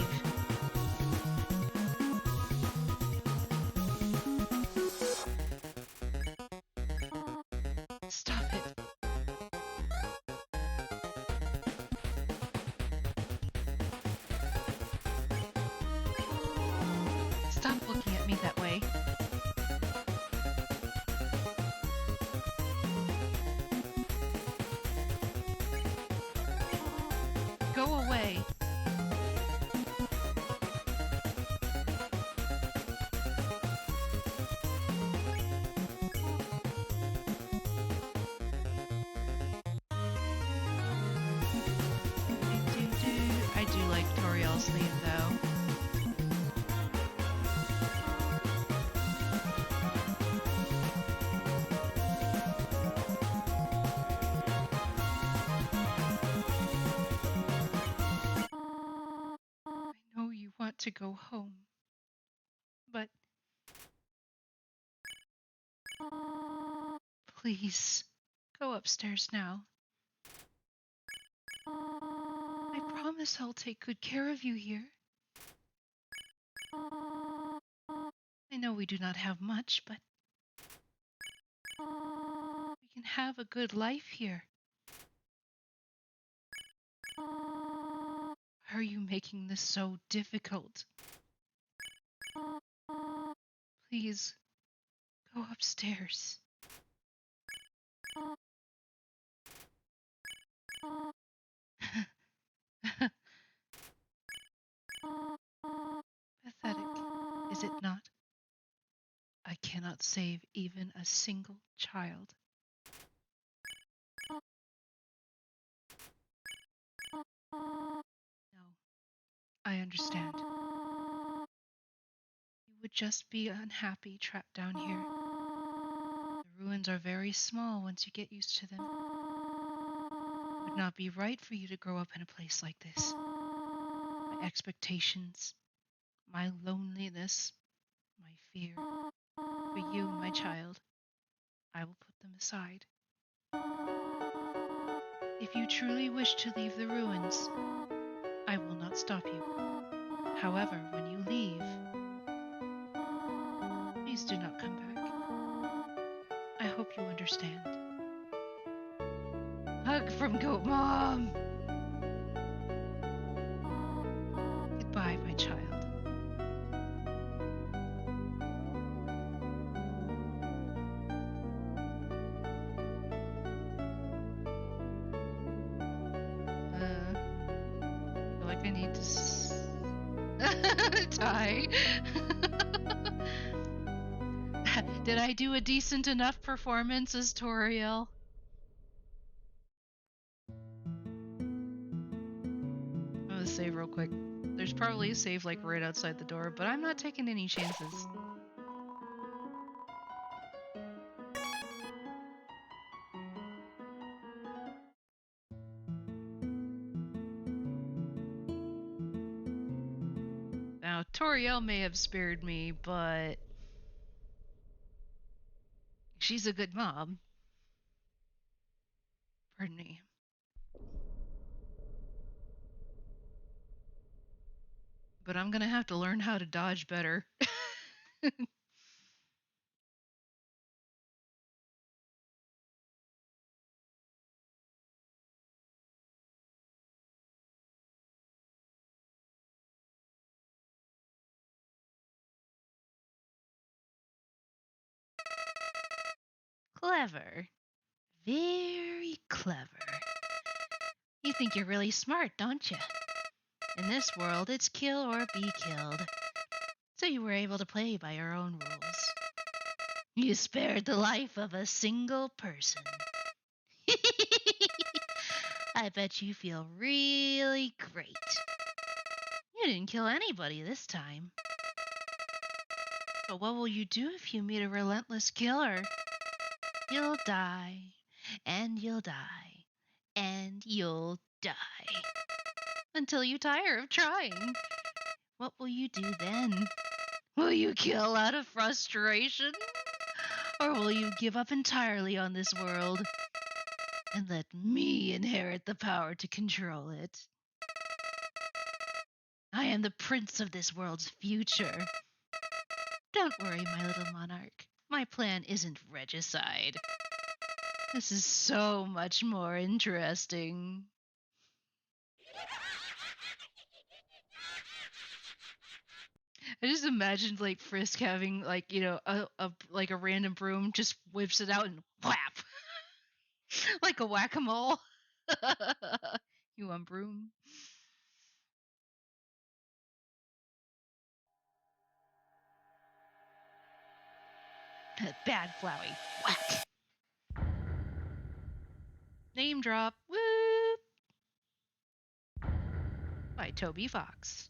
Stop it. Stop looking at me that way. Go away. I do like Toriel's theme though. I know you want to go home, but please go upstairs now. I promise I'll take good care of you here. I know we do not have much, but we can have a good life here. Why are you making this so difficult? Please, go upstairs. Pathetic, is it not? I cannot save even a single child. No, I understand. You would just be unhappy trapped down here. The ruins are very small once you get used to them. It would not be right for you to grow up in a place like this. My expectations, my loneliness, my fear. For you, my child, I will put them aside. If you truly wish to leave the ruins, I will not stop you. However, when you leave, please do not come back. I hope you understand. Hug from Goat Mom! Goodbye, my child. I feel like I need to die. Did I do a decent enough performance as Toriel? I'm gonna save real quick. There's probably a save like right outside the door, but I'm not taking any chances. Toriel may have spared me, but she's a good mom. Pardon me. But I'm gonna have to learn how to dodge better. Clever. Very clever. You think you're really smart, don't you? In this world, it's kill or be killed. So you were able to play by your own rules. You spared the life of a single person. I bet you feel really great. You didn't kill anybody this time. But what will you do if you meet a relentless killer? You'll die, and you'll die, and you'll die. Until you tire of trying. What will you do then? Will you kill out of frustration? Or will you give up entirely on this world and let me inherit the power to control it? I am the prince of this world's future. Don't worry, my little monarch. My plan isn't regicide. This is so much more interesting. I just imagined like Frisk having like, you know, a random broom, just whips it out and whap. Like a whack-a-mole. You want broom? Bad Flowey. Whack. Name drop. Whoop. By Toby Fox.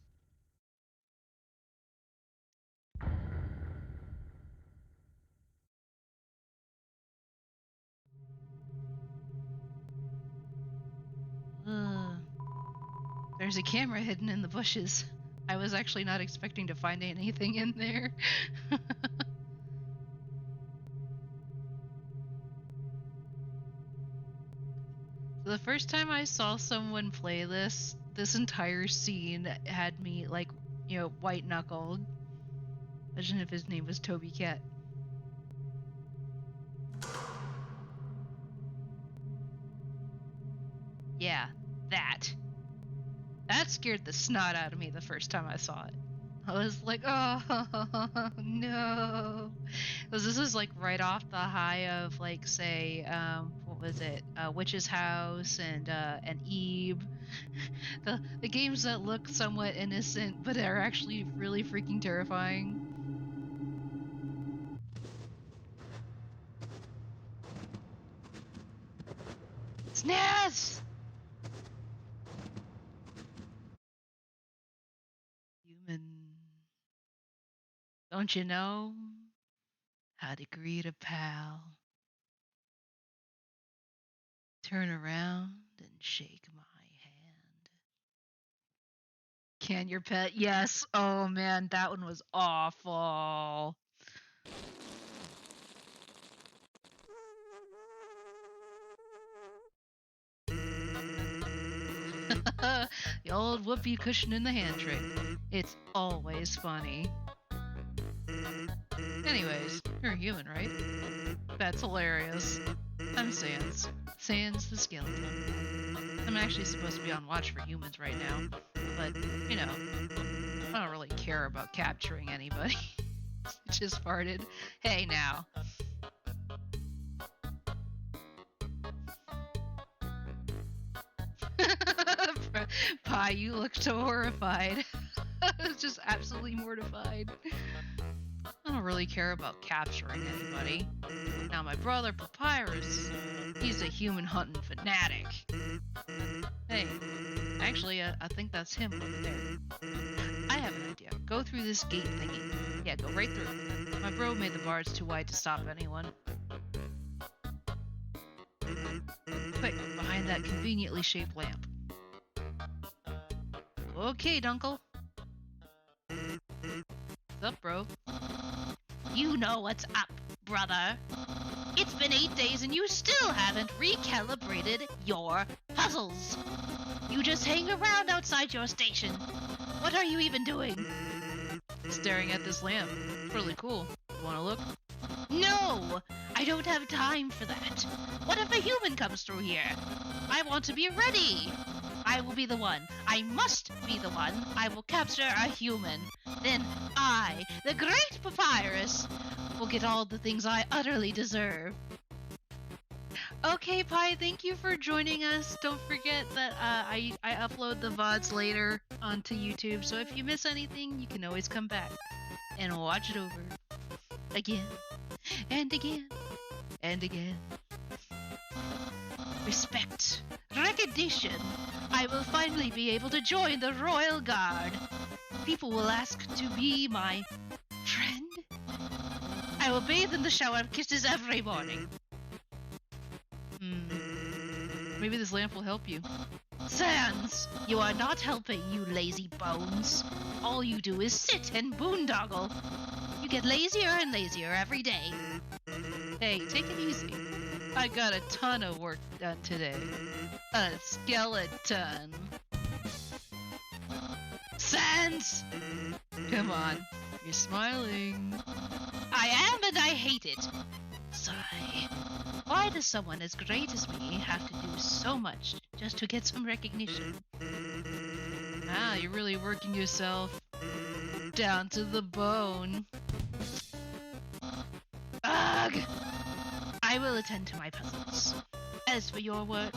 There's a camera hidden in the bushes. I was actually not expecting to find anything in there. So the first time I saw someone play this entire scene had me like, you know, white knuckled. Imagine if his name was Toby Cat. Yeah, that scared the snot out of me the first time I saw it. I was like, oh no. Because this is like right off the high of like, say, what was it? Witch's House and Eve. The games that look somewhat innocent but are actually really freaking terrifying. Snaz! Human. Don't you know how to greet a pal? Turn around and shake my hand. Can your pet? Yes. Oh man, that one was awful. The old whoopee cushion in the hand trick. It's always funny. Anyways, you're a human, right? That's hilarious. I'm Sans. Sans the skeleton. I'm actually supposed to be on watch for humans right now, but, you know, I don't really care about capturing anybody. Just farted. Hey, now. Pie, you look so horrified. Just absolutely mortified. I don't really care about capturing anybody. Now my brother Papyrus, he's a human hunting fanatic. Hey, actually, I think that's him over there. I have an idea. Go through this gate thingy. Yeah, go right through. My bro made the bars too wide to stop anyone. Quick, behind that conveniently shaped lamp. Okay, Dunkle. What's up, bro? You know what's up, brother. It's been 8 days and you still haven't recalibrated your puzzles. You just hang around outside your station. What are you even doing? Staring at this lamp. It's really cool. You wanna look? No! I don't have time for that. What if a human comes through here? I want to be ready. I will be the one. I must be the one. I will capture a human. Then I, the great Papyrus, will get all the things I utterly deserve. Okay, Pi, thank you for joining us. Don't forget that I upload the VODs later onto YouTube, so if you miss anything, you can always come back and watch it over. Again, and again, and again. Respect. Recognition. I will finally be able to join the Royal Guard. People will ask to be my friend. I will bathe in the shower of kisses every morning. Maybe this lamp will help you. Sans, you are not helping, you lazy bones. All you do is sit and boondoggle. You get lazier and lazier every day. Hey, take it easy. I got a ton of work done today. A skeleton. Sans! Come on, you're smiling. I am and I hate it. Sigh. Why does someone as great as me have to do so much just to get some recognition? Ah, you're really working yourself down to the bone. Ugh! I will attend to my puzzles. As for your work,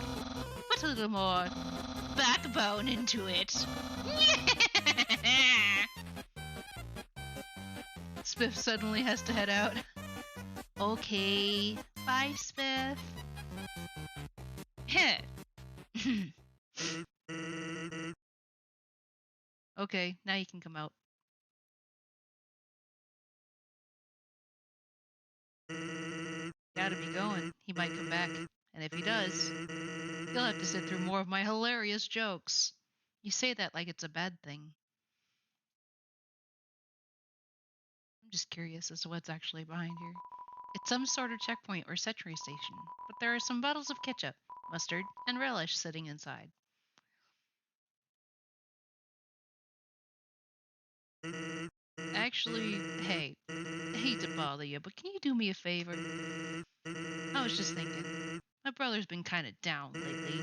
put a little more backbone into it. Spiff suddenly has to head out. Okay, bye, Spiff. Okay, now you can come out. Gotta be going. He might come back. And if he does, you'll have to sit through more of my hilarious jokes. You say that like it's a bad thing. I'm just curious as to what's actually behind here. It's some sort of checkpoint or sentry station, but there are some bottles of ketchup, mustard, and relish sitting inside. Actually, hey, I hate to bother you, but can you do me a favor? I was just thinking, my brother's been kinda down lately.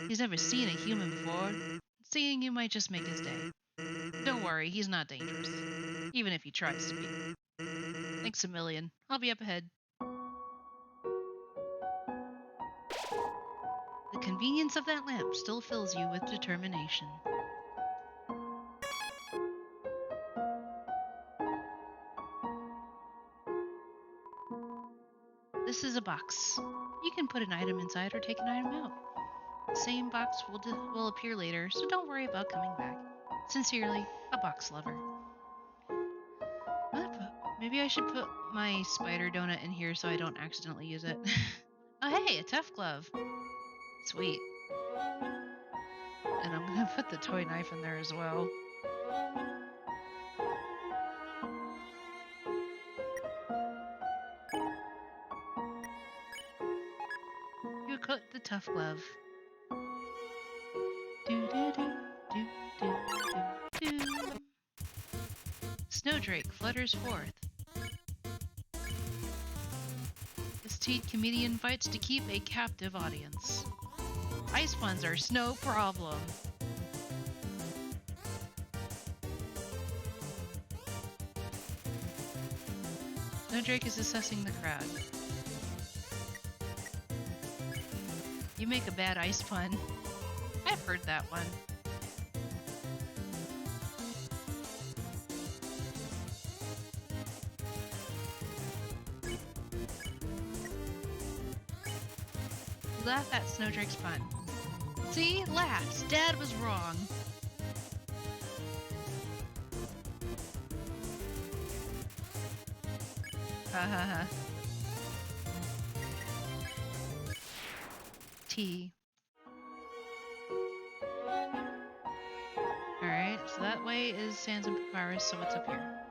He's never seen a human before. Seeing you might just make his day. Don't worry, he's not dangerous, even if he tries to be. Thanks a million. I'll be up ahead. The convenience of that lamp still fills you with determination. This is a box. You can put an item inside or take an item out. The same box will appear later, so don't worry about coming back. Sincerely, a box lover. Maybe I should put my spider donut in here so I don't accidentally use it. Oh hey, a tough glove. Sweet. And I'm gonna put the toy knife in there as well. You cut the tough glove. Do do do do do do do. Snowdrake flutters forth. This teen comedian fights to keep a captive audience. Ice puns are no problem. Snowdrake is assessing the crowd. You make a bad ice pun. I've heard that one. You laugh at Snowdrake's pun. See? Laughs. Dad was wrong. Ha ha ha. T. Alright, so that way is Sans and Papyrus, so what's up here?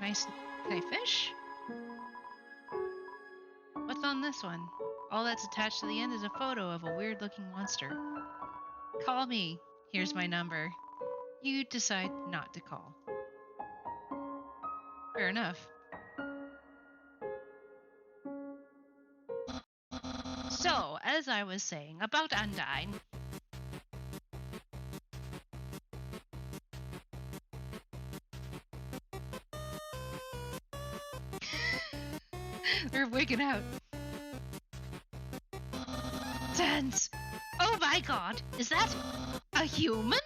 Nice. Can I fish? What's on this one? All that's attached to the end is a photo of a weird-looking monster. Call me. Here's my number. You decide not to call. Fair enough. So, as I was saying about Undyne. They're wigging out. Sans! Oh my god! Is that a human?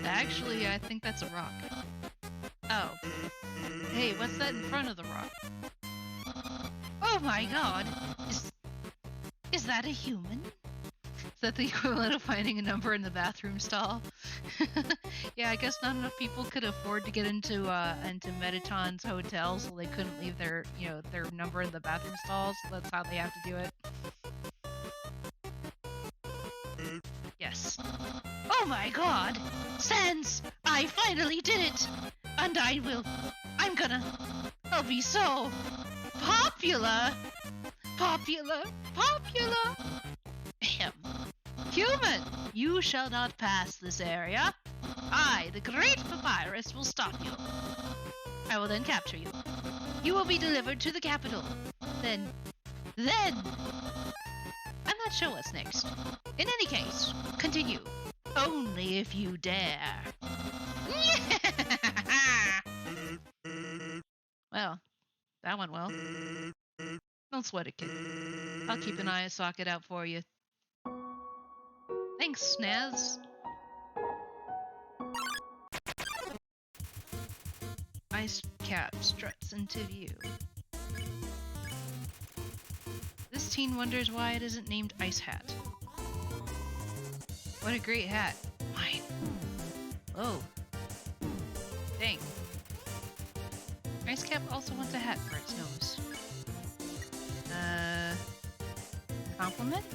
Actually, I think that's a rock. Oh. Hey, what's that in front of the rock? Oh my god! Is that a human? Is that the equivalent of finding a number in the bathroom stall? Yeah, I guess not enough people could afford to get into Metaton's hotel, so they couldn't leave their number in the bathroom stalls. So that's how they have to do it. Yes. Oh my god! Sans! I finally did it! And I'll be so popular! Popular! Ahem. Human! You shall not pass this area. I, the great papyrus, will stop you. I will then capture you. You will be delivered to the capital. Then... I'm not sure what's next. In any case, continue. Only if you dare. Well, that went well. Don't sweat it, kid. I'll keep an eye socket out for you. Thanks, Snaz. Ice cap struts into view. This teen wonders why it isn't named Ice Hat. What a great hat. Mine. Oh. Dang. Ice cap also wants a hat for its nose. Compliment?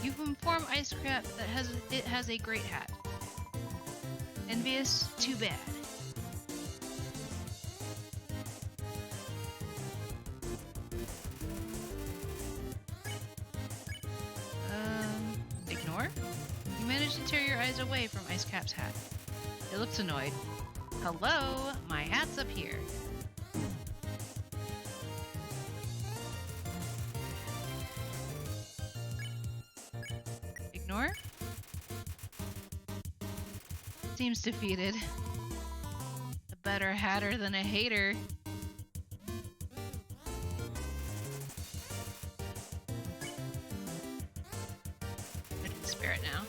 You've informed Ice Cap that it has a great hat. Envious? Too bad. Ignore? You managed to tear your eyes away from Ice Cap's hat. It looks annoyed. Hello? My hat's up here. Ignore? Seems defeated. A better hatter than a hater. I can spare it now.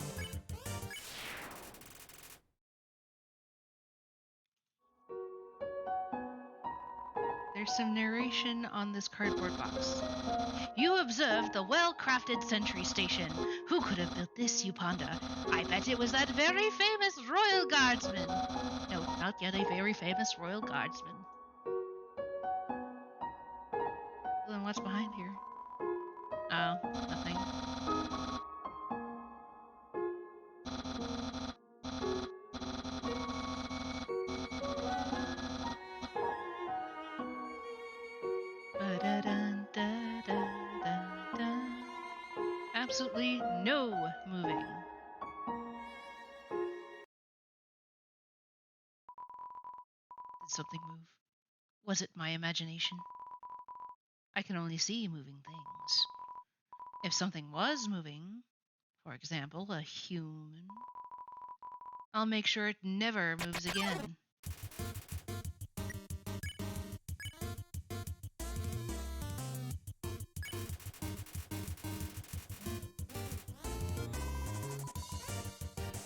There's some narration on this cardboard box. You observed the well-crafted sentry station. Who could have built this, you ponder? I bet it was that very famous royal guardsman. No, not yet a very famous royal guardsman. Well, then what's behind here? Oh, nothing. Absolutely no moving. Did something move? Was it my imagination? I can only see moving things. If something was moving, for example, a human, I'll make sure it never moves again.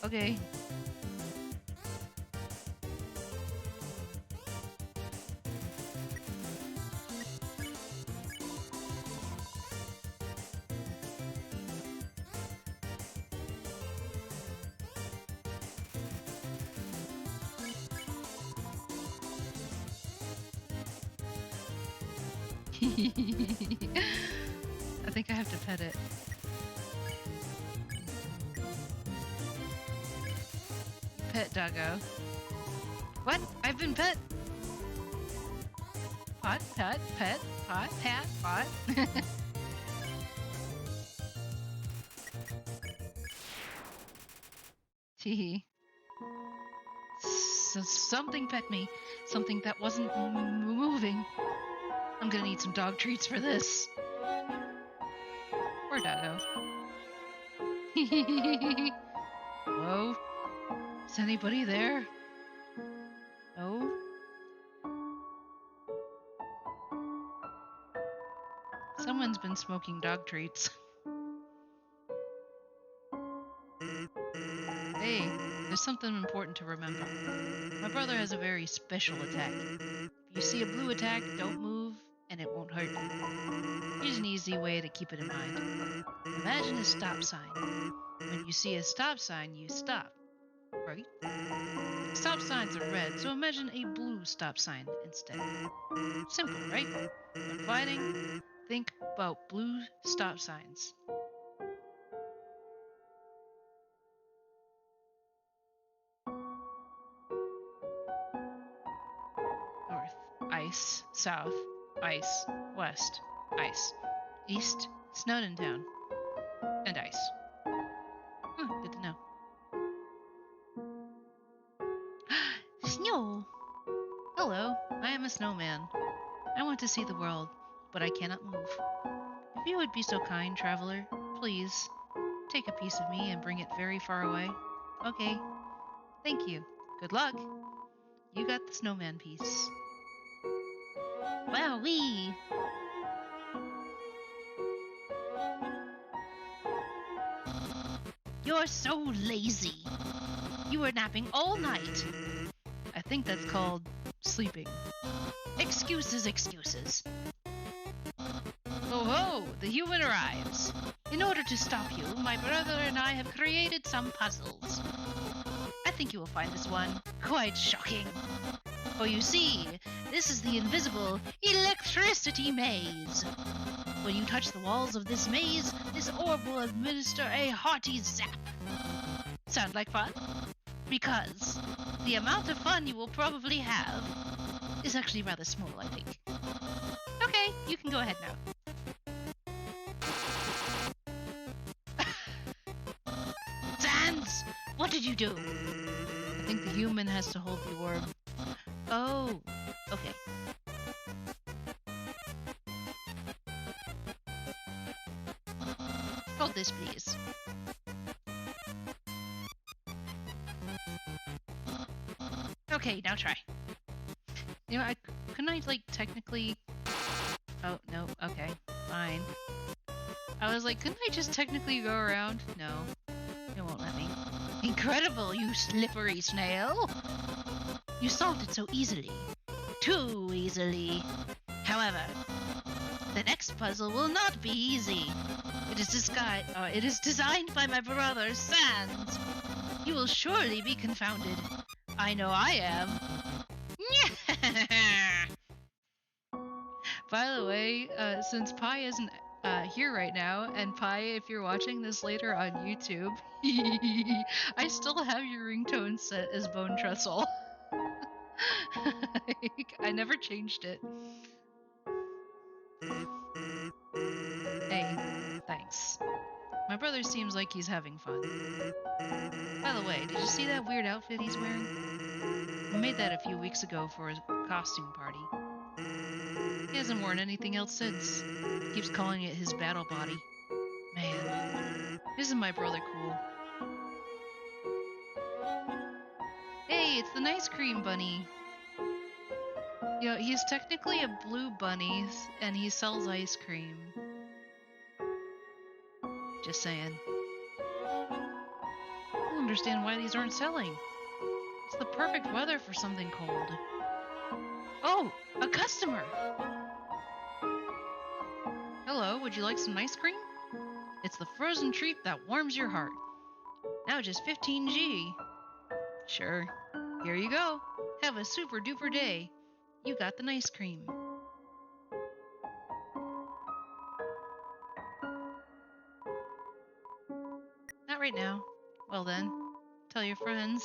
Okay. I think I have to pet it. Pet doggo. What? I've been pet. Pot, pet, pet, pot, pat, pot. Teehee. Something pet me. Something that wasn't moving. I'm gonna need some dog treats for this. Poor doggo. Hello? Is anybody there? Oh? Someone's been smoking dog treats. Hey, there's something important to remember. My brother has a very special attack. If you see a blue attack, don't move, and it won't hurt you. Here's an easy way to keep it in mind. Imagine a stop sign. When you see a stop sign, you stop, right? Stop signs are red, so imagine a blue stop sign instead. Simple, right? When fighting, think about blue stop signs. North, ice. South, ice. West, ice. East, Snowden Town. And ice. Good to know. Snow! Hello, I am a snowman. I want to see the world, but I cannot move. If you would be so kind, traveler, please, take a piece of me and bring it very far away. Okay, thank you. Good luck. You got the snowman piece. Wowee! You're so lazy. You were napping all night. I think that's called sleeping. Excuses, excuses. Oh ho! The human arrives. In order to stop you, my brother and I have created some puzzles. I think you will find this one quite shocking. For you see, this is the invisible electricity maze. When you touch the walls of this maze, this orb will administer a hearty zap. Sound like fun? Because the amount of fun you will probably have is actually rather small, I think. Okay, you can go ahead now. Sans! What did you do? I think the human has to hold the orb. Oh, okay. Hold this, please. Okay, now try. You know, couldn't I, like, technically... Oh, no, okay, fine. I was like, couldn't I just technically go around? No, it won't let me. Incredible, you slippery snail! You solved it so easily. Too easily. However, the next puzzle will not be easy. It is designed by my brother, Sans. You will surely be confounded. I know I am. By the way, since Pi isn't here right now, and Pi, if you're watching this later on YouTube, I still have your ringtone set as Bone Trestle. I never changed it. Hey, thanks. My brother seems like he's having fun. By the way, did you see that weird outfit he's wearing? I made that a few weeks ago for his costume party. He hasn't worn anything else since. He keeps calling it his battle body. Man, isn't my brother cool? Hey, it's the Nice Cream Bunny. You know, he's technically a blue bunny, and he sells ice cream. Just saying. I don't understand why these aren't selling. It's the perfect weather for something cold. Oh, a customer! Hello, would you like some ice cream? It's the frozen treat that warms your heart. Now just 15G. Sure. Here you go. Have a super duper day. You got the nice cream. Not right now. Well then, tell your friends.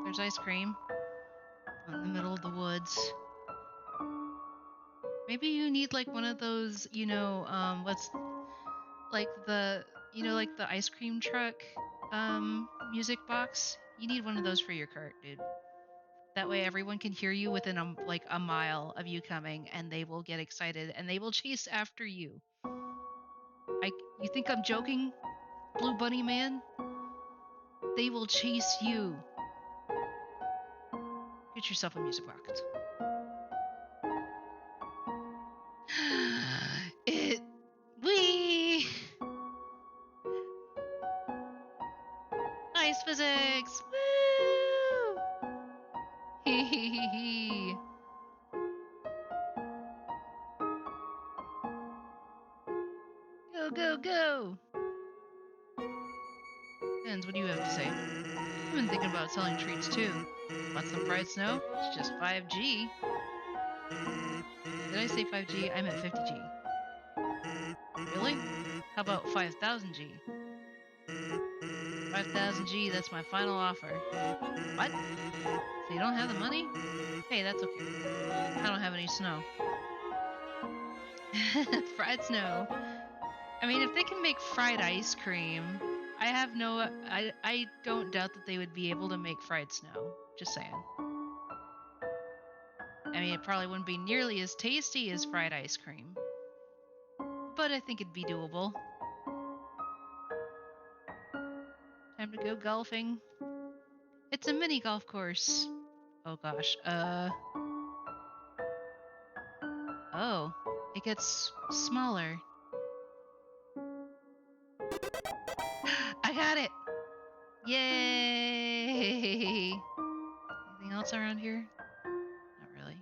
There's ice cream in the middle of the woods. Maybe you need like one of those, what's like like the ice cream truck music box. You need one of those for your cart, dude. That way everyone can hear you within like a mile of you coming, and they will get excited and they will chase after you. You think I'm joking, Blue Bunny Man? They will chase you. Get yourself a music box. It we Nice physics. Woo! Hee hee hee hee. Go go go. Jens, what do you have to say? I've been thinking about selling treats too. Want some fried snow? It's just 5G. Did I say 5G? I meant 50G. Really? How about 5000G? 5000G, that's my final offer. What? So you don't have the money? Hey, that's okay. I don't have any snow. Fried snow. I mean, if they can make fried ice cream, I don't doubt that they would be able to make fried snow. Just saying. I mean, it probably wouldn't be nearly as tasty as fried ice cream, but I think it'd be doable. Time to go golfing. It's a mini golf course. Oh gosh. Oh, it gets smaller. I got it. Yay! Anything else around here? Not really.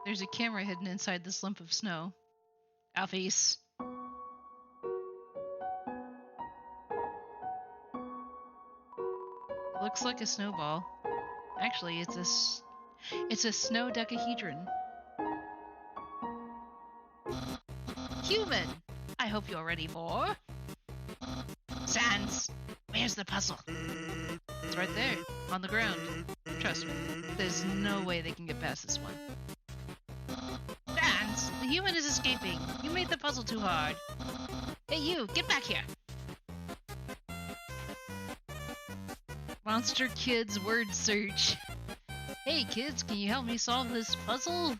There's a camera hidden inside this lump of snow. Alphys. It looks like a snowball. Actually, it's a snow decahedron. Human! I hope you're ready for... Sans! Where's the puzzle? It's right there, on the ground. Trust me, there's no way they can get past this one. Sans! The human is escaping! You made the puzzle too hard! Hey you, get back here! Monster Kids word search. Hey kids, can you help me solve this puzzle?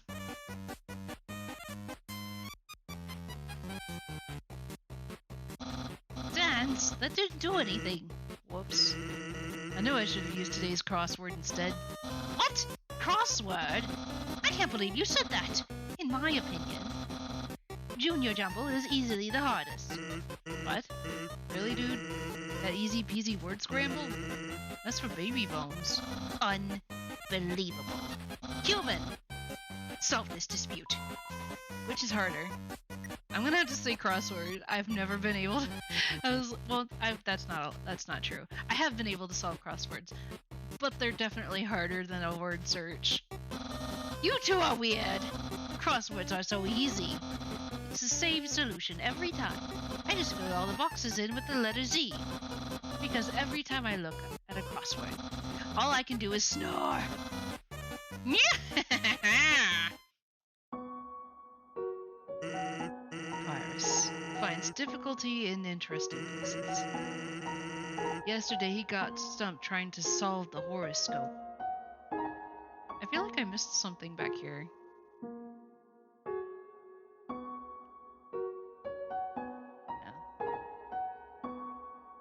Sans, that didn't do anything. Whoops. I knew I should have used today's crossword instead. What? Crossword? I can't believe you said that. In my opinion, Junior Jumble is easily the hardest. What? Really, dude? That easy peasy word scramble? That's for baby bones. Unbelievable. Human! Solve this dispute. Which is harder? I'm gonna have to say crossword. I've never been able to... that's not true. I have been able to solve crosswords, but they're definitely harder than a word search. You two are weird! Crosswords are so easy. It's the same solution every time. I just fill all the boxes in with the letter Z. Because every time I look at a crossword, all I can do is snore. Virus finds difficulty in interesting places. Yesterday he got stumped trying to solve the horoscope. I feel like I missed something back here.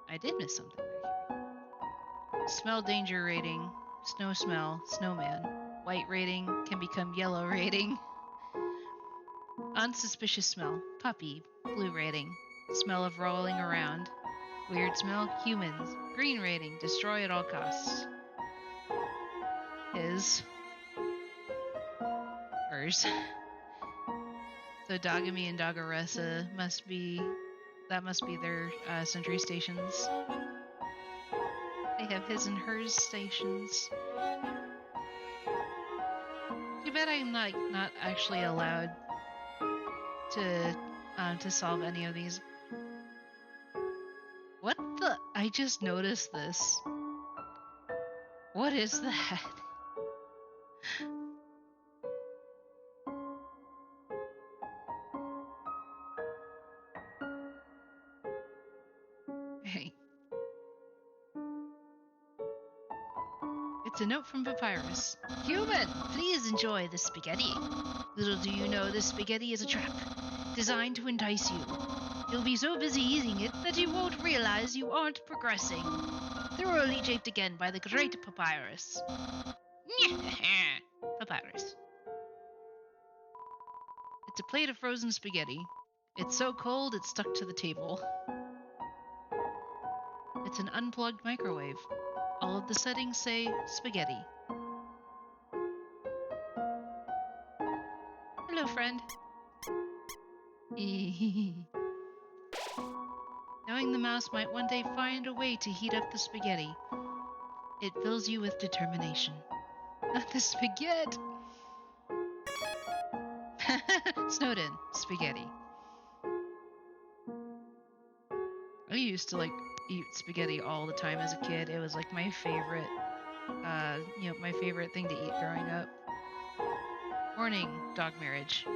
I did miss something back here. Smell danger rating. Snow smell. Snowman. White rating can become yellow rating. Unsuspicious smell. Puppy. Blue rating. Smell of rolling around. Weird smell. Humans. Green rating. Destroy at all costs. Hers. So Dagami and Dagaressa must be their sentry stations. They have his and hers stations. Too bad I'm not actually allowed to solve any of these. What the? I just noticed this. What is that? Hey. It's a note from Papyrus. Human, please enjoy this spaghetti. Little do you know this spaghetti is a trap, designed to entice you. You'll be so busy eating it that you won't realize you aren't progressing. Thoroughly japed again by the great Papyrus. Papyrus. It's a plate of frozen spaghetti. It's so cold it's stuck to the table. It's an unplugged microwave. All of the settings say spaghetti. Hello, friend. Knowing the mouse might one day find a way to heat up the spaghetti, it fills you with determination. Not the spaghetti. Snowden, spaghetti. I used to eat spaghetti all the time as a kid. It was like my favorite, my favorite thing to eat growing up. Warning, dog marriage.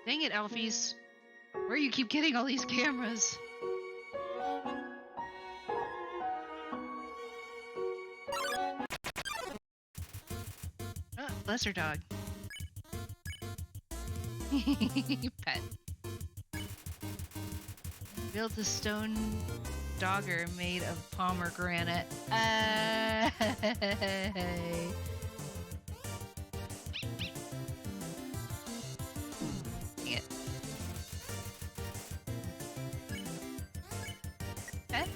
Dang it, Alphys. Where you keep getting all these cameras? Lesser dog. Pet. Built a stone dogger made of pomegranate. It. Pet?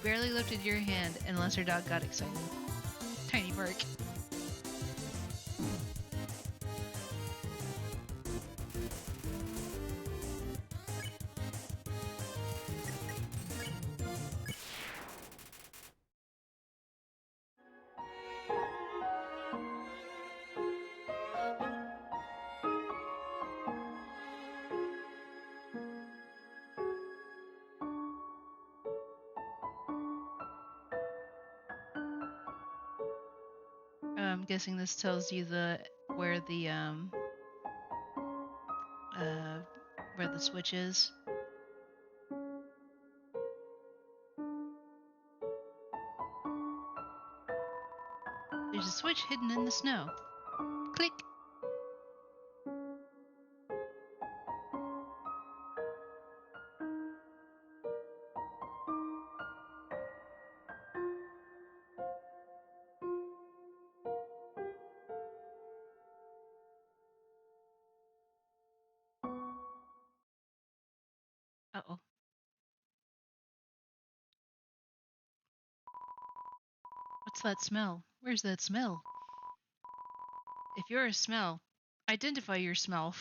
Barely lifted your hand and lesser dog got excited. Tiny bark. I'm guessing this tells you where the switch is. There's a switch hidden in the snow. Click. Uh-oh. What's that smell? Where's that smell? If you're a smell, identify your smell.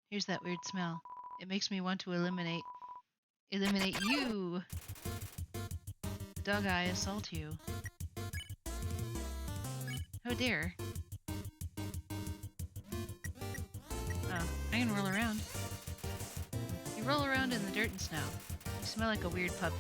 Here's that weird smell. It makes me want to eliminate you. The dog eye assault you. Oh dear. Oh, I can roll around. You roll around in the dirt and snow. You smell like a weird puppy.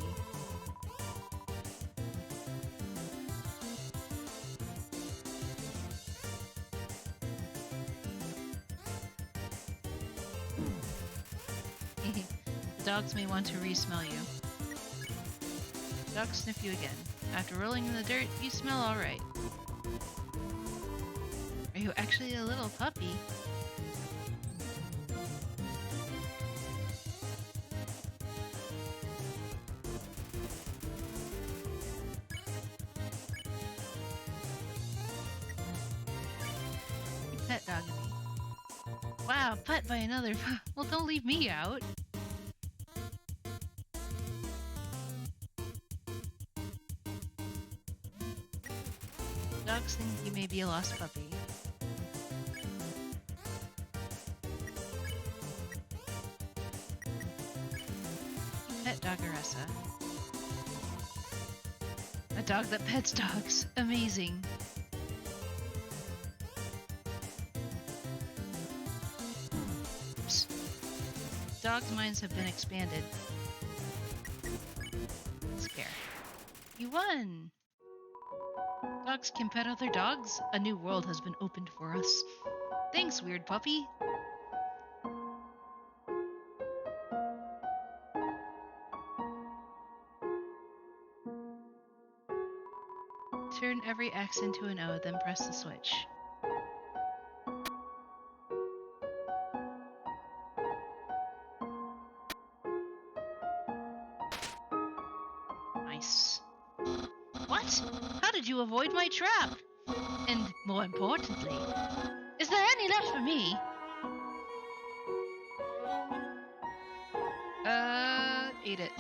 The dogs may want to re-smell you. Dogs sniff you again. After rolling in the dirt, you smell alright. Are you actually a little puppy? Pet dog me. Wow, pet by another. Well, don't leave me out. Dogs think you may be a lost puppy. Pet Doggeressa. A dog that pets dogs. Amazing. Dogs' minds have been expanded. Spare. You won! Dogs can pet other dogs. A new world has been opened for us. Thanks, weird puppy. Turn every X into an O, then press the switch. Nice. What? How did you avoid my trap? And more importantly, is there any left for me? Eat it.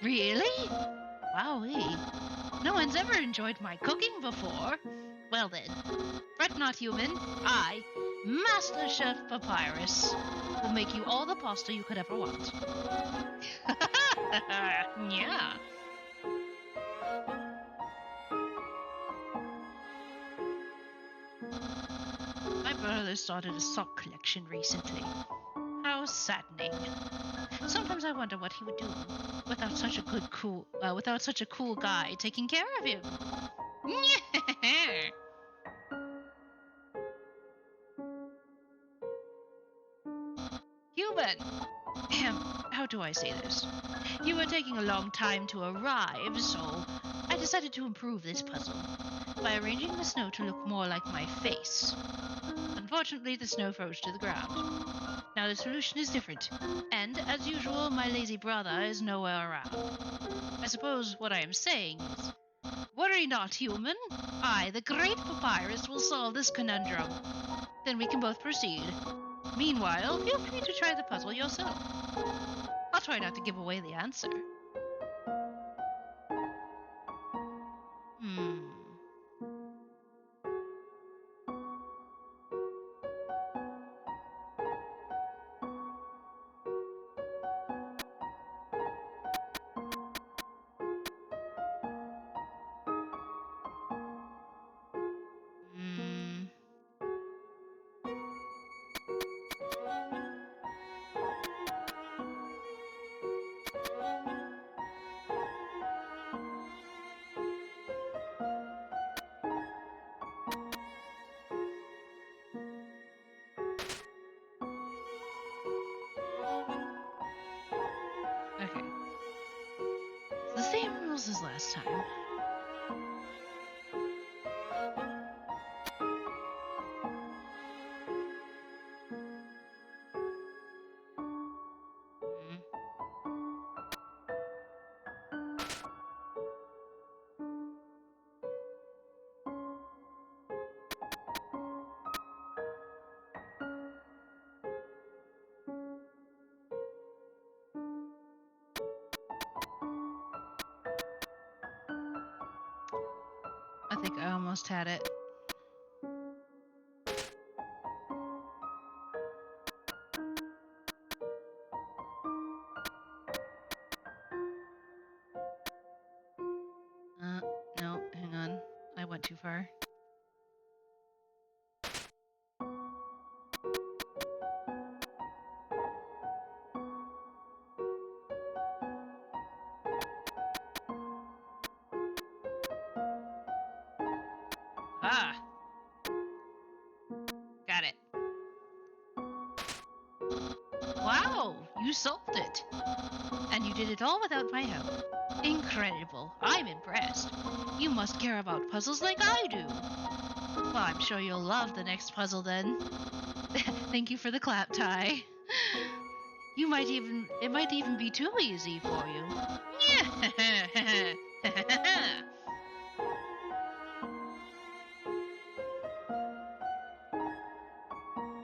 Really? Wowee. No one's ever enjoyed my cooking before. Well then, fret not, human. I, Master Chef Papyrus, will make you all the pasta you could ever want. Yeah. My brother started a sock collection recently. How saddening. Sometimes I wonder what he would do without such a cool guy taking care of him. Human! How do I say this? You were taking a long time to arrive, so I decided to improve this puzzle by arranging the snow to look more like my face. Unfortunately, the snow froze to the ground. Now the solution is different, and as usual, my lazy brother is nowhere around. I suppose what I am saying is, worry not, human. I, the great Papyrus, will solve this conundrum. Then we can both proceed. Meanwhile, feel free to try the puzzle yourself. I'll try not to give away the answer. Okay. The same rules as last time. I think I almost had it. No, hang on. I went too far. Ah! Got it. Wow! You solved it! And you did it all without my help. Incredible. I'm impressed. You must care about puzzles like I do. Well, I'm sure you'll love the next puzzle then. Thank you for the clap, Ty. It might even be too easy for you.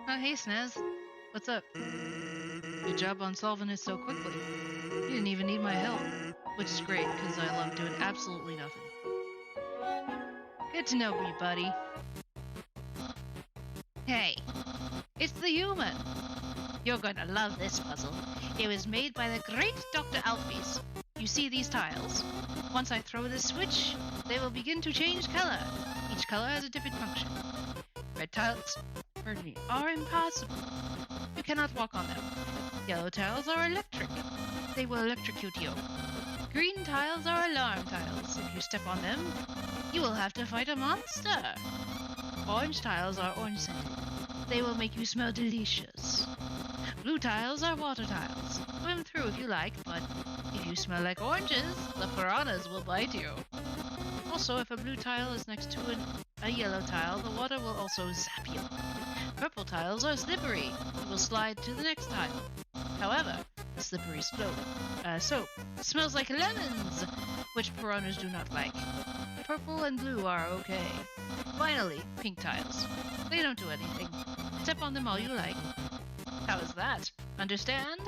Oh, hey, Snaz. What's up? Good job on solving it so quickly. You didn't even need my help, which is great because I love doing absolutely nothing. Good to know you, buddy. Hey, it's the human. You're gonna love this puzzle. It was made by the great Dr. Alphys. You see these tiles? Once I throw this switch, they will begin to change color. Each color has a different function. Red tiles, are impossible. You cannot walk on them. Yellow tiles are electric. They will electrocute you. Green tiles are alarm tiles. If you step on them, you will have to fight a monster. Orange tiles are orange scented. They will make you smell delicious. Blue tiles are water tiles. Swim through if you like, but if you smell like oranges, the piranhas will bite you. Also, if a blue tile is next to a yellow tile, the water will also zap you. Purple tiles are slippery. You will slide to the next tile. However, the slippery soap smells like lemons, which piranhas do not like. Purple and blue are okay. Finally, pink tiles. They don't do anything. Step on them all you like. How is that? Understand?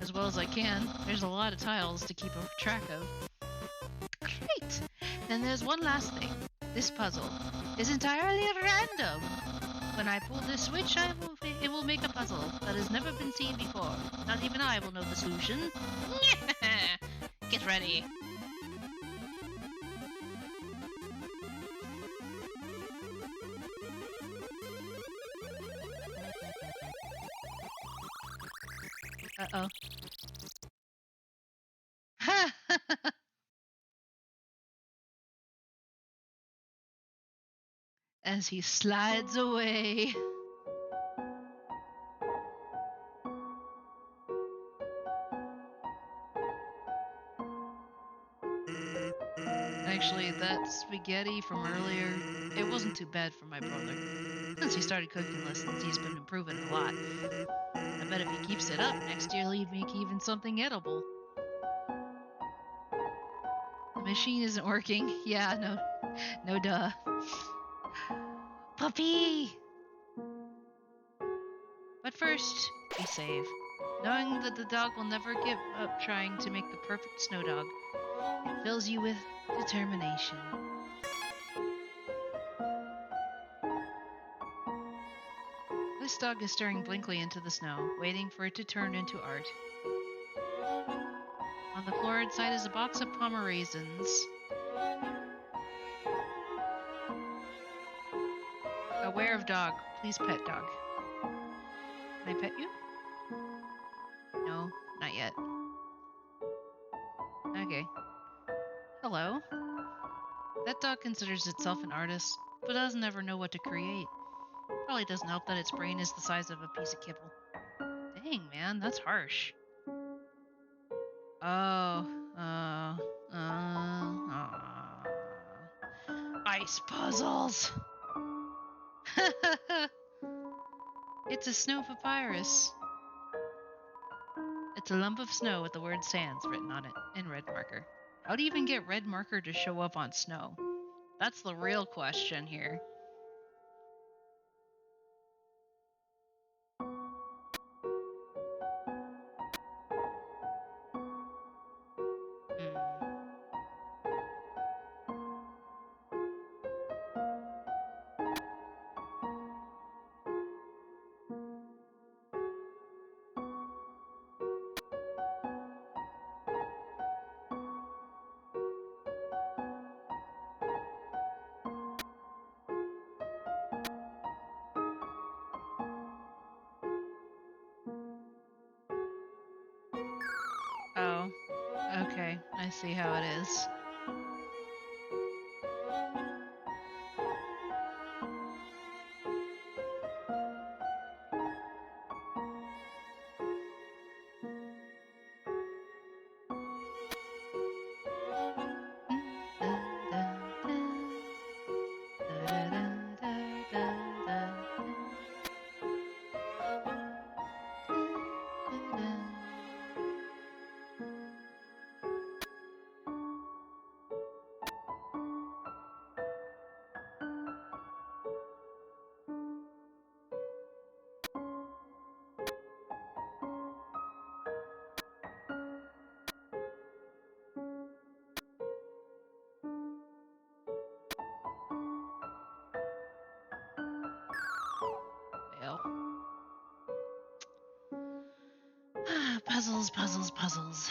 As well as I can. There's a lot of tiles to keep track of. Great! Then there's one last thing. This puzzle is entirely random. When I pull this switch, it will make a puzzle that has never been seen before. Not even I will know the solution. Get ready. Uh-oh. As he slides away. Actually, that spaghetti from earlier, it wasn't too bad for my brother. Since he started cooking lessons, he's been improving a lot. I bet if he keeps it up, next year he'll make even something edible. The machine isn't working. Yeah, no duh. Puppy! But first, we save. Knowing that the dog will never give up trying to make the perfect snow dog, it fills you with determination. This dog is staring blankly into the snow, waiting for it to turn into art. On the floor inside is a box of Pomerazens. Aware of dog. Please pet dog. Can I pet you? No, not yet. Okay. Hello. That dog considers itself an artist, but doesn't ever know what to create. Probably doesn't help that its brain is the size of a piece of kibble. Dang, man, that's harsh. Oh, ice puzzles. It's a snow papyrus. It's a lump of snow with the word sands written on it in red marker. How do you even get red marker to show up on snow? That's the real question here. Hmm. Oh, okay. I see how it is. Fail. Puzzles, puzzles, puzzles.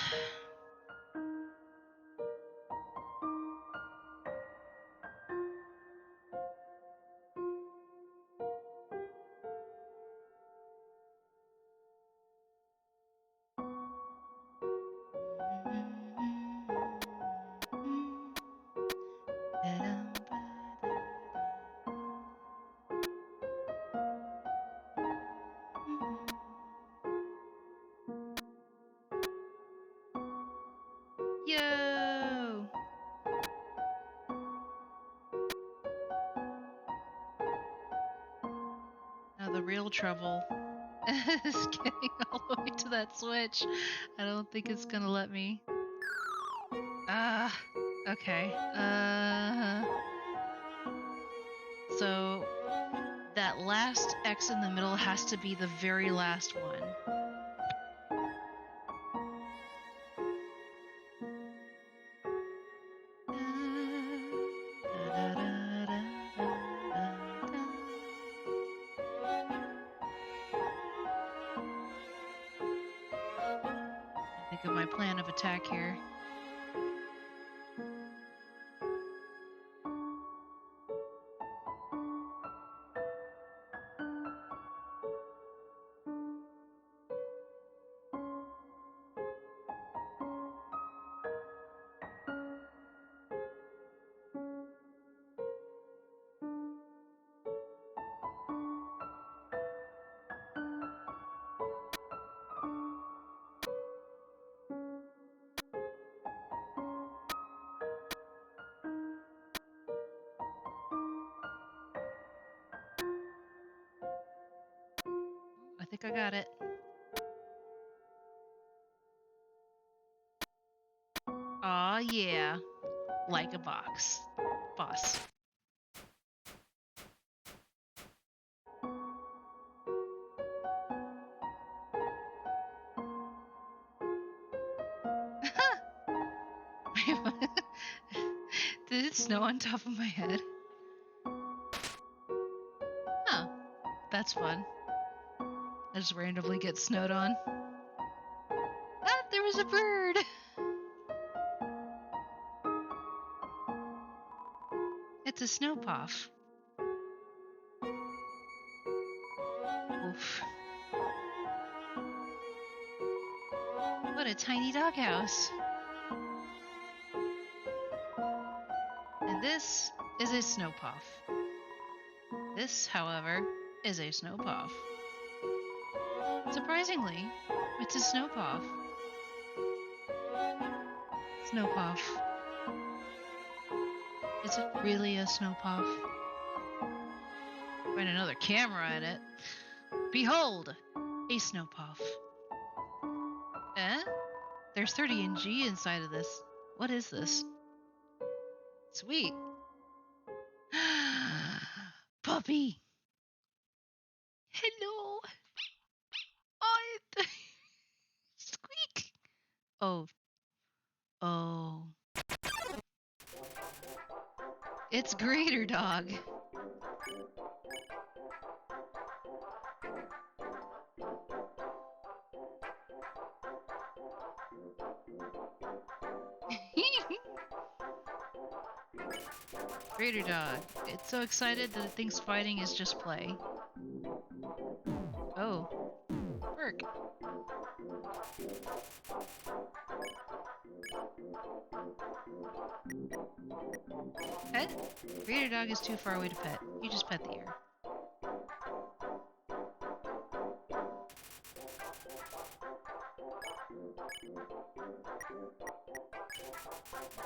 The real trouble is getting all the way to that switch. I don't think it's gonna let me. Okay. So that last X in the middle has to be the very last one. Think of my plan of attack here. I think I got it. Aw, yeah. Like a boss. Did it snow on top of my head? Huh. That's fun. I just randomly get snowed on. Ah, there was a bird! It's a snow puff. Oof. What a tiny doghouse. And this is a snow puff. This, however, is a snow puff. Surprisingly, it's a snow puff. Snow puff. Is it really a snow puff? Point another camera at it. Behold, a snow puff. Eh? There's 30 NG inside of this. What is this? Sweet. Puppy. Hello. Oh, squeak. Oh. It's Greater Dog. Greater Dog. It's so excited that it thinks fighting is just play. Oh. Work. Pet? Greater Dog is too far away to pet. You just pet the ear.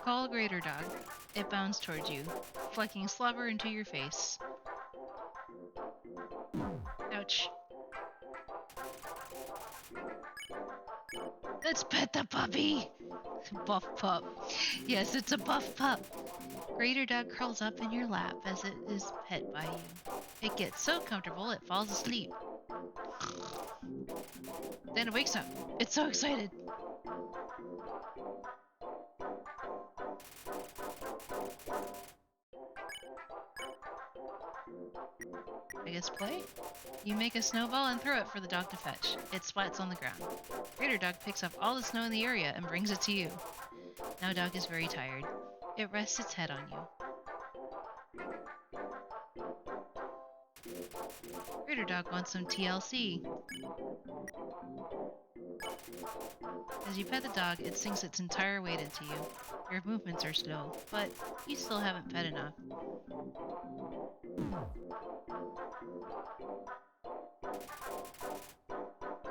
Call Greater Dog. It bounds towards you, flecking slobber into your face. Ouch. Let's pet the puppy! Buff pup. Yes, it's a buff pup. Greater Dog curls up in your lap as it is pet by you. It gets so comfortable it falls asleep. Then it wakes up. It's so excited. I guess play? You make a snowball and throw it for the dog to fetch. It splats on the ground. Greater Dog picks up all the snow in the area and brings it to you. Now Dog is very tired. It rests its head on you. Greater Dog wants some TLC. As you pet the dog, it sinks its entire weight into you. Your movements are slow, but you still haven't pet enough.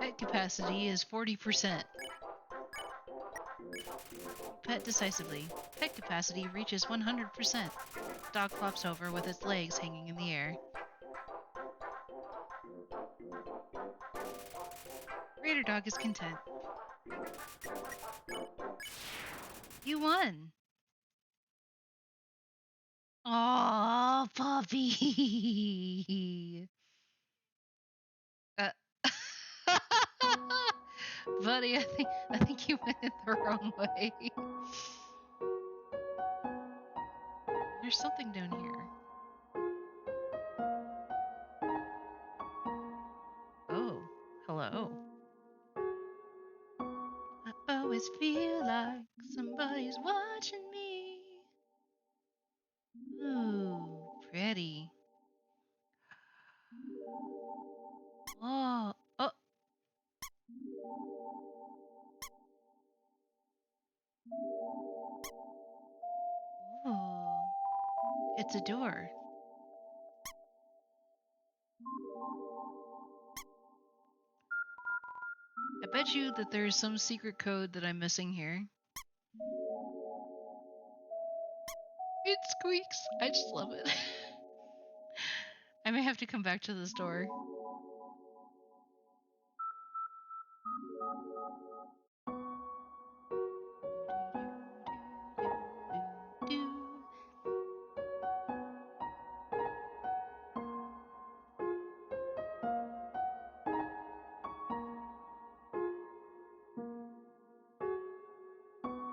Pet capacity is 40%. Pet decisively. Pet capacity reaches 100%. Dog flops over with its legs hanging in the air. Raider Dog is content. You won. Aw, puppy. Uh, buddy, I think you went it the wrong way. There's something down here. Oh, hello. I always feel like somebody's watching me. Ooh, pretty. Oh, oh, oh. It's a door. I bet you that there's some secret code that I'm missing here. It squeaks. I just love it. I may have to come back to this door.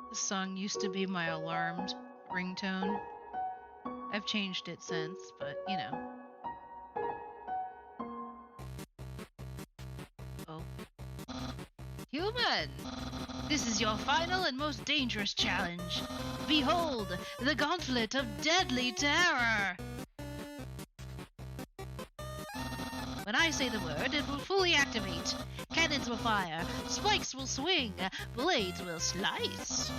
This song used to be my alarmed ringtone. I've changed it since, but you know. Oh. Human! This is your final and most dangerous challenge. Behold, the gauntlet of deadly terror! When I say the word, it will fully activate. Cannons will fire, spikes will swing, blades will slice.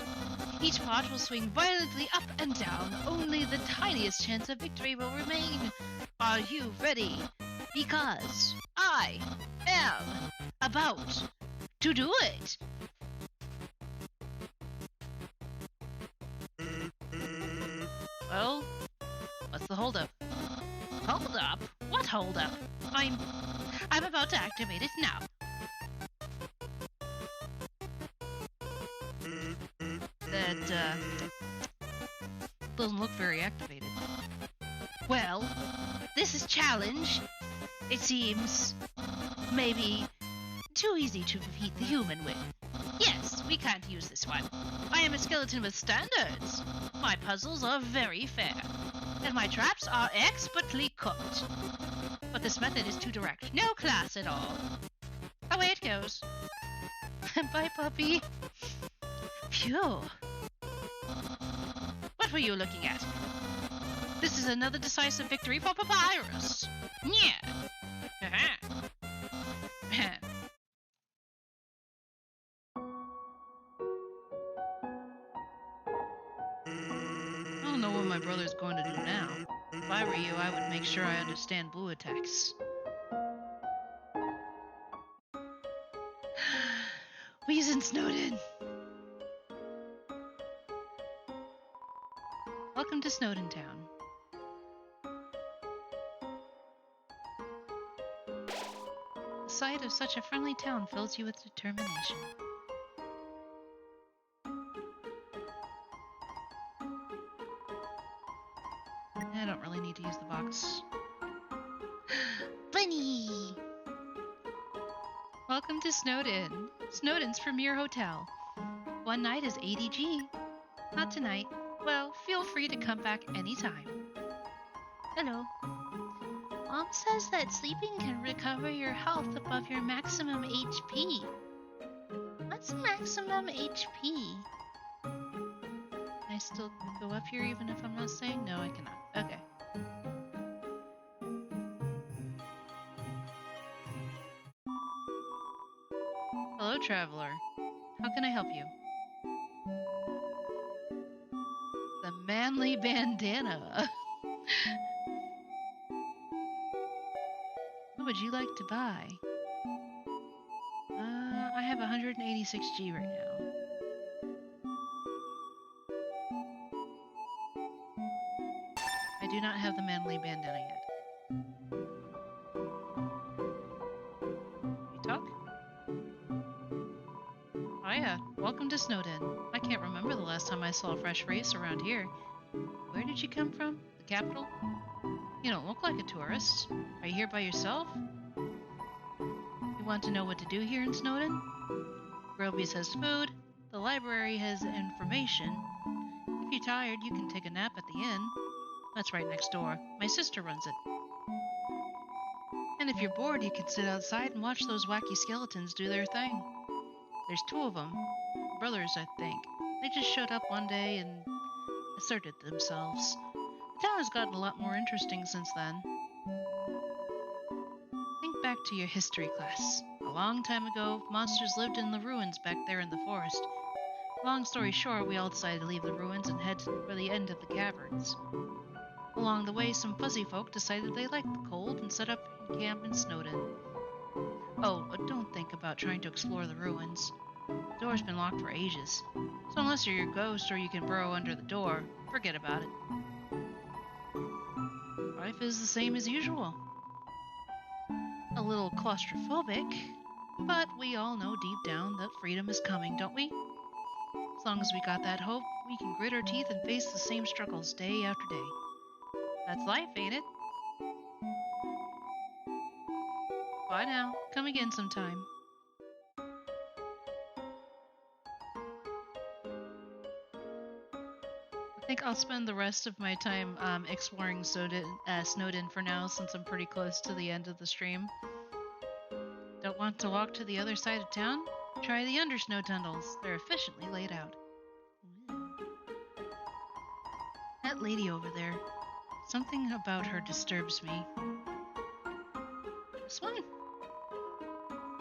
Each part will swing violently up and down. Only the tiniest chance of victory will remain. Are you ready? Because I am about to do it. Well, what's the holdup? Hold up? What hold up? I'm about to activate it now. That doesn't look very activated. Well, this is challenge. It seems maybe too easy to defeat the human with. Yes, we can't use this one. I am a skeleton with standards. My puzzles are very fair, and my traps are expertly cooked. But this method is too direct. No class at all. Away it goes. Bye, puppy. Phew. What were you looking at? This is another decisive victory for Papyrus. Yeah. I don't know what my brother's going to do now. If I were you, I would make sure I understand blue attacks. Weezin Snowden! Welcome to Snowden Town. The sight of such a friendly town fills you with determination. I don't really need to use the box. Bunny! Welcome to Snowden. Snowden's premier hotel. One night is 80G. Not tonight. Well, feel free to come back anytime. Hello. Mom says that sleeping can recover your health above your maximum HP. What's maximum HP? Can I still go up here even if I'm not staying? No, I cannot. Okay. Hello, traveler. How can I help you? The manly bandana. What would you like to buy? I have 186G right now. I do not have the manly bandana yet. welcome to Snowden. I can't remember the last time I saw a fresh face around here. Where did you come from? The capital? You don't look like a tourist. Are you here by yourself? You want to know what to do here in Snowden? Grillby's has food. The library has information. If you're tired, you can take a nap at the inn. That's right next door. My sister runs it. And if you're bored, you can sit outside and watch those wacky skeletons do their thing. There's 2 of them. Brothers, I think. They just showed up one day and asserted themselves. The town has gotten a lot more interesting since then. Think back to your history class. A long time ago, monsters lived in the ruins back there in the forest. Long story short, we all decided to leave the ruins and head for the end of the caverns. Along the way, some fuzzy folk decided they liked the cold and set up camp in Snowden. Oh, but don't think about trying to explore the ruins. The door's been locked for ages. So unless you're a ghost or you can burrow under the door, forget about it. Life is the same as usual. A little claustrophobic, but we all know deep down that freedom is coming, don't we? As long as we got that hope, we can grit our teeth and face the same struggles day after day. That's life, ain't it? Bye now. Come again sometime. I think I'll spend the rest of my time exploring Snowden for now, since I'm pretty close to the end of the stream. Don't want to walk to the other side of town? Try the undersnow tunnels. They're efficiently laid out. That lady over there. Something about her disturbs me. This one?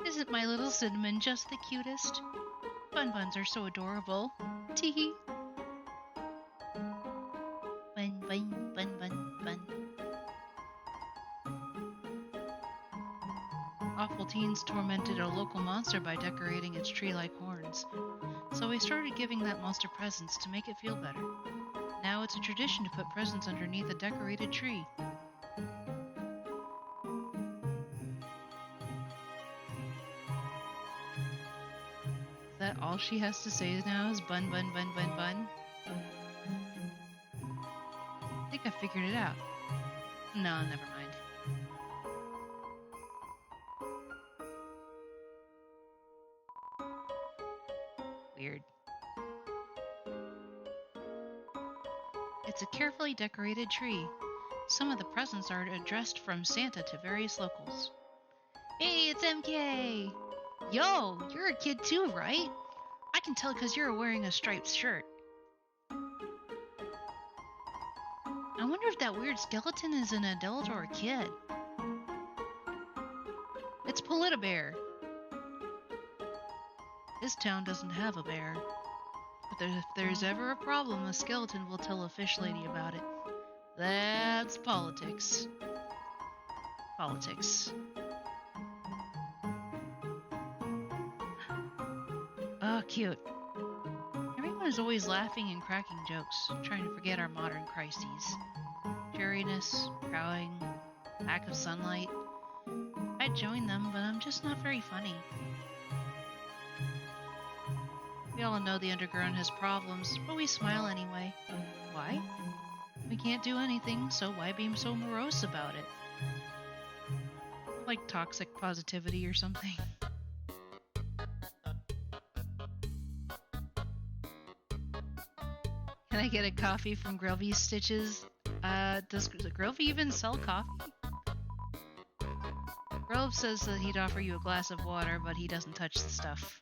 Isn't my little cinnamon just the cutest? Bun-buns are so adorable. Teehee. Bun, bun, bun, bun, bun. Awful teens tormented a local monster by decorating its tree like horns. So we started giving that monster presents to make it feel better. Now it's a tradition to put presents underneath a decorated tree. Is that all she has to say now is bun, bun, bun, bun, bun? I think I figured it out. No, never mind. Weird. It's a carefully decorated tree. Some of the presents are addressed from Santa to various locals. Hey, it's MK! Yo, you're a kid too, right? I can tell because you're wearing a striped shirt. I wonder if that weird skeleton is an adult or a kid. It's Polita-Bear. This town doesn't have a bear. But if there's ever a problem, a skeleton will tell a fish lady about it. That's politics. Politics. Oh, cute. Everyone is always laughing and cracking jokes, trying to forget our modern crises. Dreariness, crowding, lack of sunlight. I'd join them, but I'm just not very funny. We all know the underground has problems, but we smile anyway. Why? We can't do anything, so why be so morose about it? Like toxic positivity or something. Can I get a coffee from Grillvy's Stitches? Does Grillvy even sell coffee? Grove says that he'd offer you a glass of water, but he doesn't touch the stuff.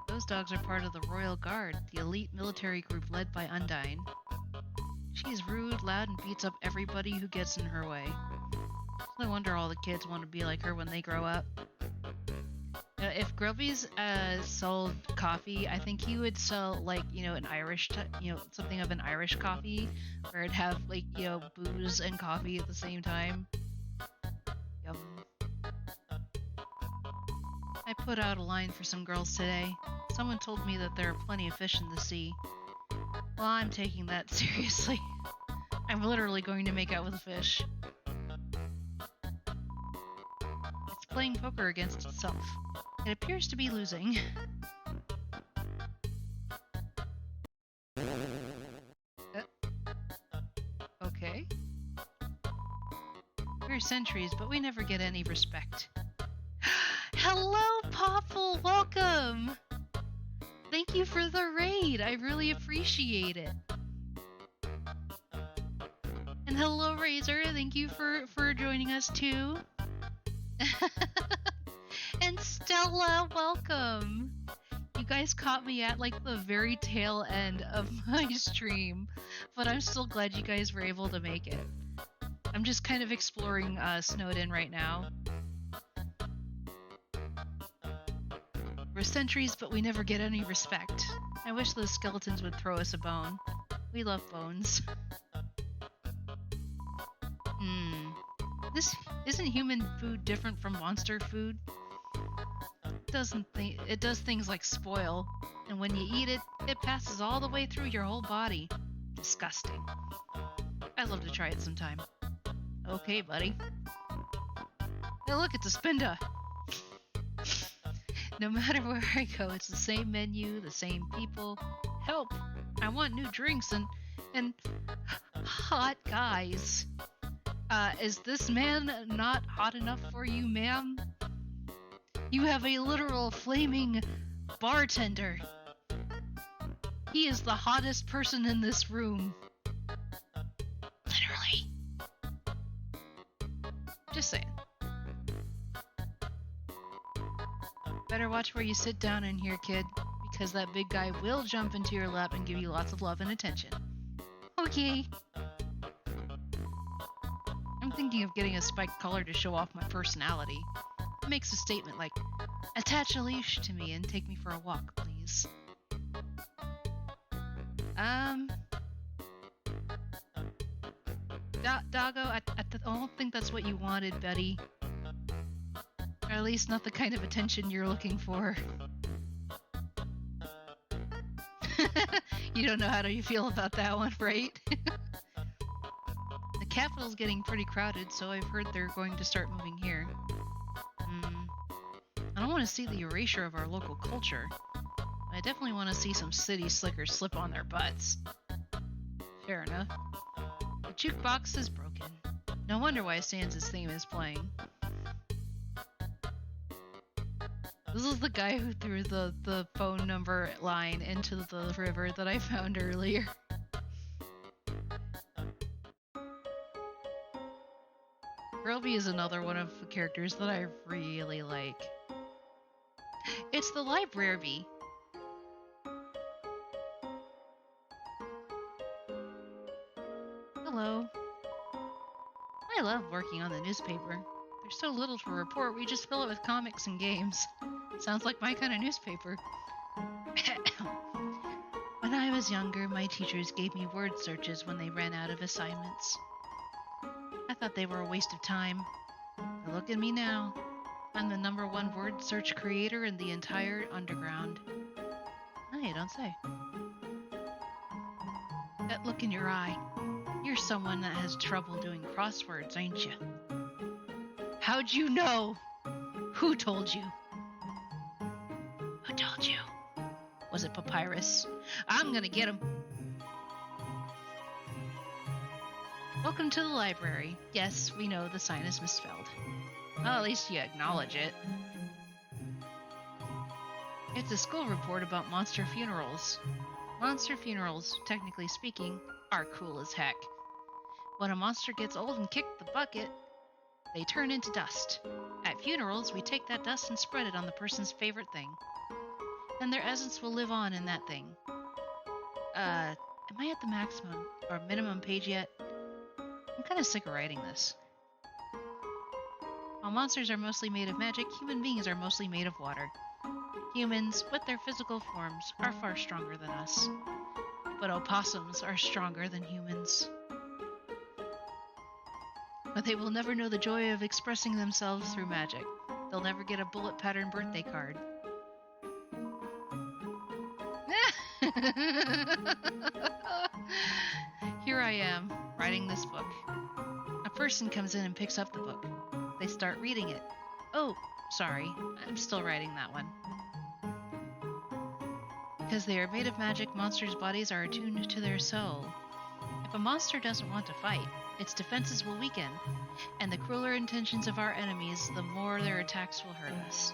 Those dogs are part of the Royal Guard, the elite military group led by Undyne. She's rude, loud, and beats up everybody who gets in her way. No wonder all the kids want to be like her when they grow up. If Grillby's sold coffee, I think he would sell, like, an Irish, something of an Irish coffee, where it'd have, like, booze and coffee at the same time. Yum. I put out a line for some girls today. Someone told me that there are plenty of fish in the sea. Well, I'm taking that seriously. I'm literally going to make out with a fish. It's playing poker against itself. It appears to be losing. Okay. We're sentries, but we never get any respect. Hello, Popple! Welcome! Thank you for the raid. I really appreciate it. And hello, Razor. Thank you for joining us too. And Stella, welcome. You guys caught me at like the very tail end of my stream, but I'm still glad you guys were able to make it. I'm just kind of exploring Snowdin right now. We're sentries, but we never get any respect. I wish those skeletons would throw us a bone. We love bones. This isn't human food different from monster food? It does things like spoil, and when you eat it, it passes all the way through your whole body. Disgusting. I'd love to try it sometime. Okay, buddy. Hey, look, it's a Spinda! No matter where I go, it's the same menu, the same people. Help! I want new drinks and hot guys. Is this man not hot enough for you, ma'am? You have a literal flaming bartender. He is the hottest person in this room. Literally. Just saying. Better watch where you sit down in here, kid, because that big guy will jump into your lap and give you lots of love and attention. Okay. I'm thinking of getting a spiked collar to show off my personality. It makes a statement like, attach a leash to me and take me for a walk, please. Doggo, I don't think that's what you wanted, Betty. Or at least not the kind of attention you're looking for. You don't know how do you feel about that one, right? The capital's getting pretty crowded, so I've heard they're going to start moving here. I don't want to see the erasure of our local culture. I definitely want to see some city slickers slip on their butts. Fair enough. The jukebox is broken. No wonder why Sans' theme is playing. This is the guy who threw the phone number line into the river that I found earlier. Grelby is another one of the characters that I really like. It's the library. Hello. I love working on the newspaper. There's so little to report, we just fill it with comics and games. Sounds like my kind of newspaper. When I was younger, my teachers gave me word searches when they ran out of assignments. I thought they were a waste of time. But look at me now. I'm the #1 word search creator in the entire underground. Oh, you don't say. That look in your eye. You're someone that has trouble doing crosswords, ain't you? How'd you know? Who told you? Who told you? Was it Papyrus? I'm gonna get him. Welcome to the library. Yes, we know the sign is misspelled. Well, at least you acknowledge it. It's a school report about monster funerals. Monster funerals, technically speaking, are cool as heck. When a monster gets old and kicked the bucket, they turn into dust. At funerals, we take that dust and spread it on the person's favorite thing. And their essence will live on in that thing. Am I at the maximum or minimum page yet? I'm kind of sick of writing this. While monsters are mostly made of magic, human beings are mostly made of water. Humans, with their physical forms, are far stronger than us. But opossums are stronger than humans. But they will never know the joy of expressing themselves through magic. They'll never get a bullet pattern birthday card. Here I am, writing this book. A person comes in and picks up the book. They start reading it. Oh, Sorry, I'm still writing that one. Because they are made of magic, monsters' bodies are attuned to their soul. If a monster doesn't want to fight, its defenses will weaken, and the crueler intentions of our enemies, the more their attacks will hurt us.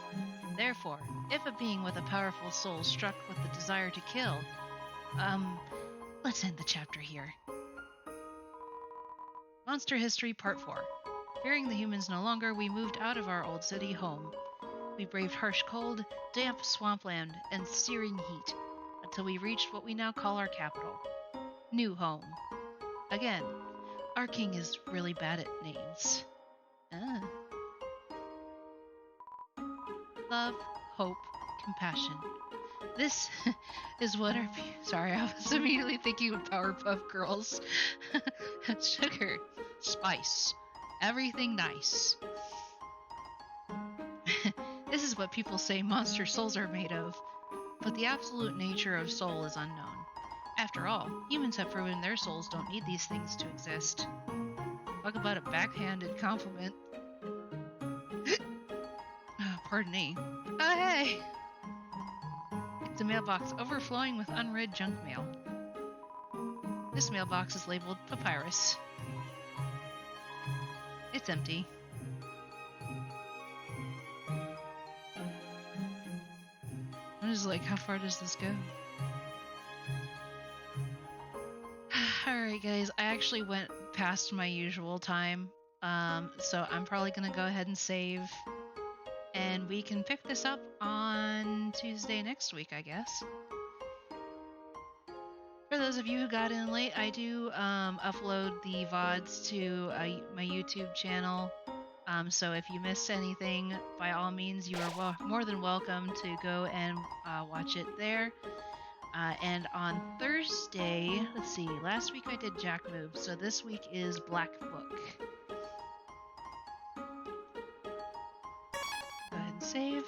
Therefore, if a being with a powerful soul struck with the desire to kill, let's end the chapter here. Monster History Part 4. Fearing the humans no longer, we moved out of our old city home. We braved harsh cold, damp swampland, and searing heat, until we reached what we now call our capital. New home. Again, our king is really bad at names. Love, hope, compassion. This is what our... Sorry, I was immediately thinking of Powerpuff Girls. Sugar, spice, everything nice. This is what people say monster souls are made of. But the absolute nature of soul is unknown. After all, humans have proven their souls don't need these things to exist. Talk about a backhanded compliment. Pardon me. Oh, hey! It's a mailbox overflowing with unread junk mail. This mailbox is labeled Papyrus. It's empty. I'm just like, how far does this go? Alright guys, I actually went past my usual time, so I'm probably gonna go ahead and save, and we can pick this up on Tuesday next week, I guess. For those of you who got in late, I do upload the VODs to my YouTube channel, so if you missed anything, by all means, you are more than welcome to go and watch it there. And on Thursday, let's see, last week I did Jack Move, so this week is Black Book. Go ahead and save.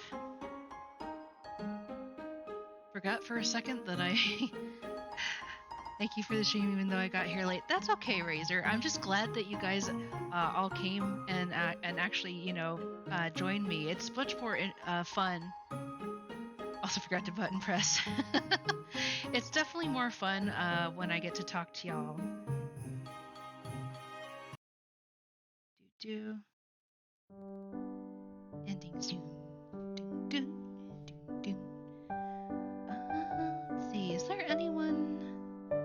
Forgot for a second that I... Thank you for the stream even though I got here late. That's okay, Razor. I'm just glad that you guys all came and actually, you know, joined me. It's much more fun. Also forgot to button press. It's definitely more fun when I get to talk to y'all. Ending soon. Let's see, is there anyone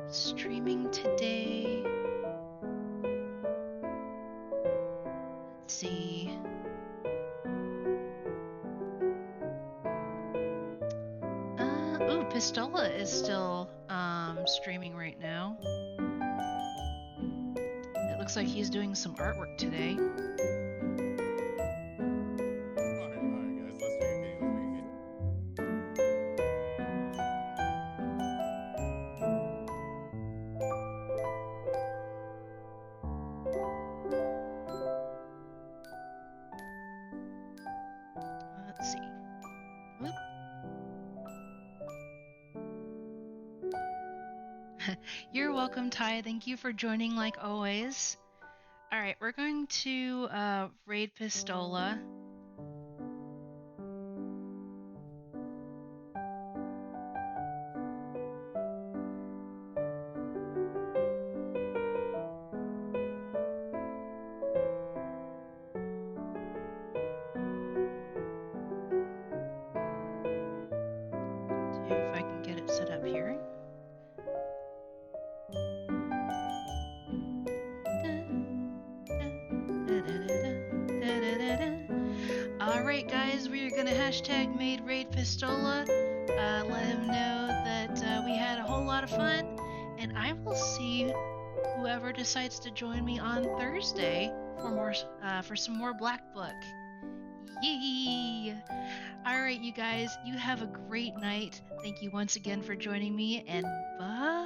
streaming today? Let's see. Pistola is still streaming right now. It looks like he's doing some artwork today. Alright guys, let's make a game. Let's see. Whoop. You're welcome, Ty. Thank you for joining like always. Alright, we're going to raid Pistola. See if I can get it set up here. Alright guys, we are gonna hashtag Maid raid Pistola. Let him know that we had a whole lot of fun, and I will see whoever decides to join me on Thursday for some more Black Book. Yee! Alright you guys, you have a great night. Thank you once again for joining me, and bye!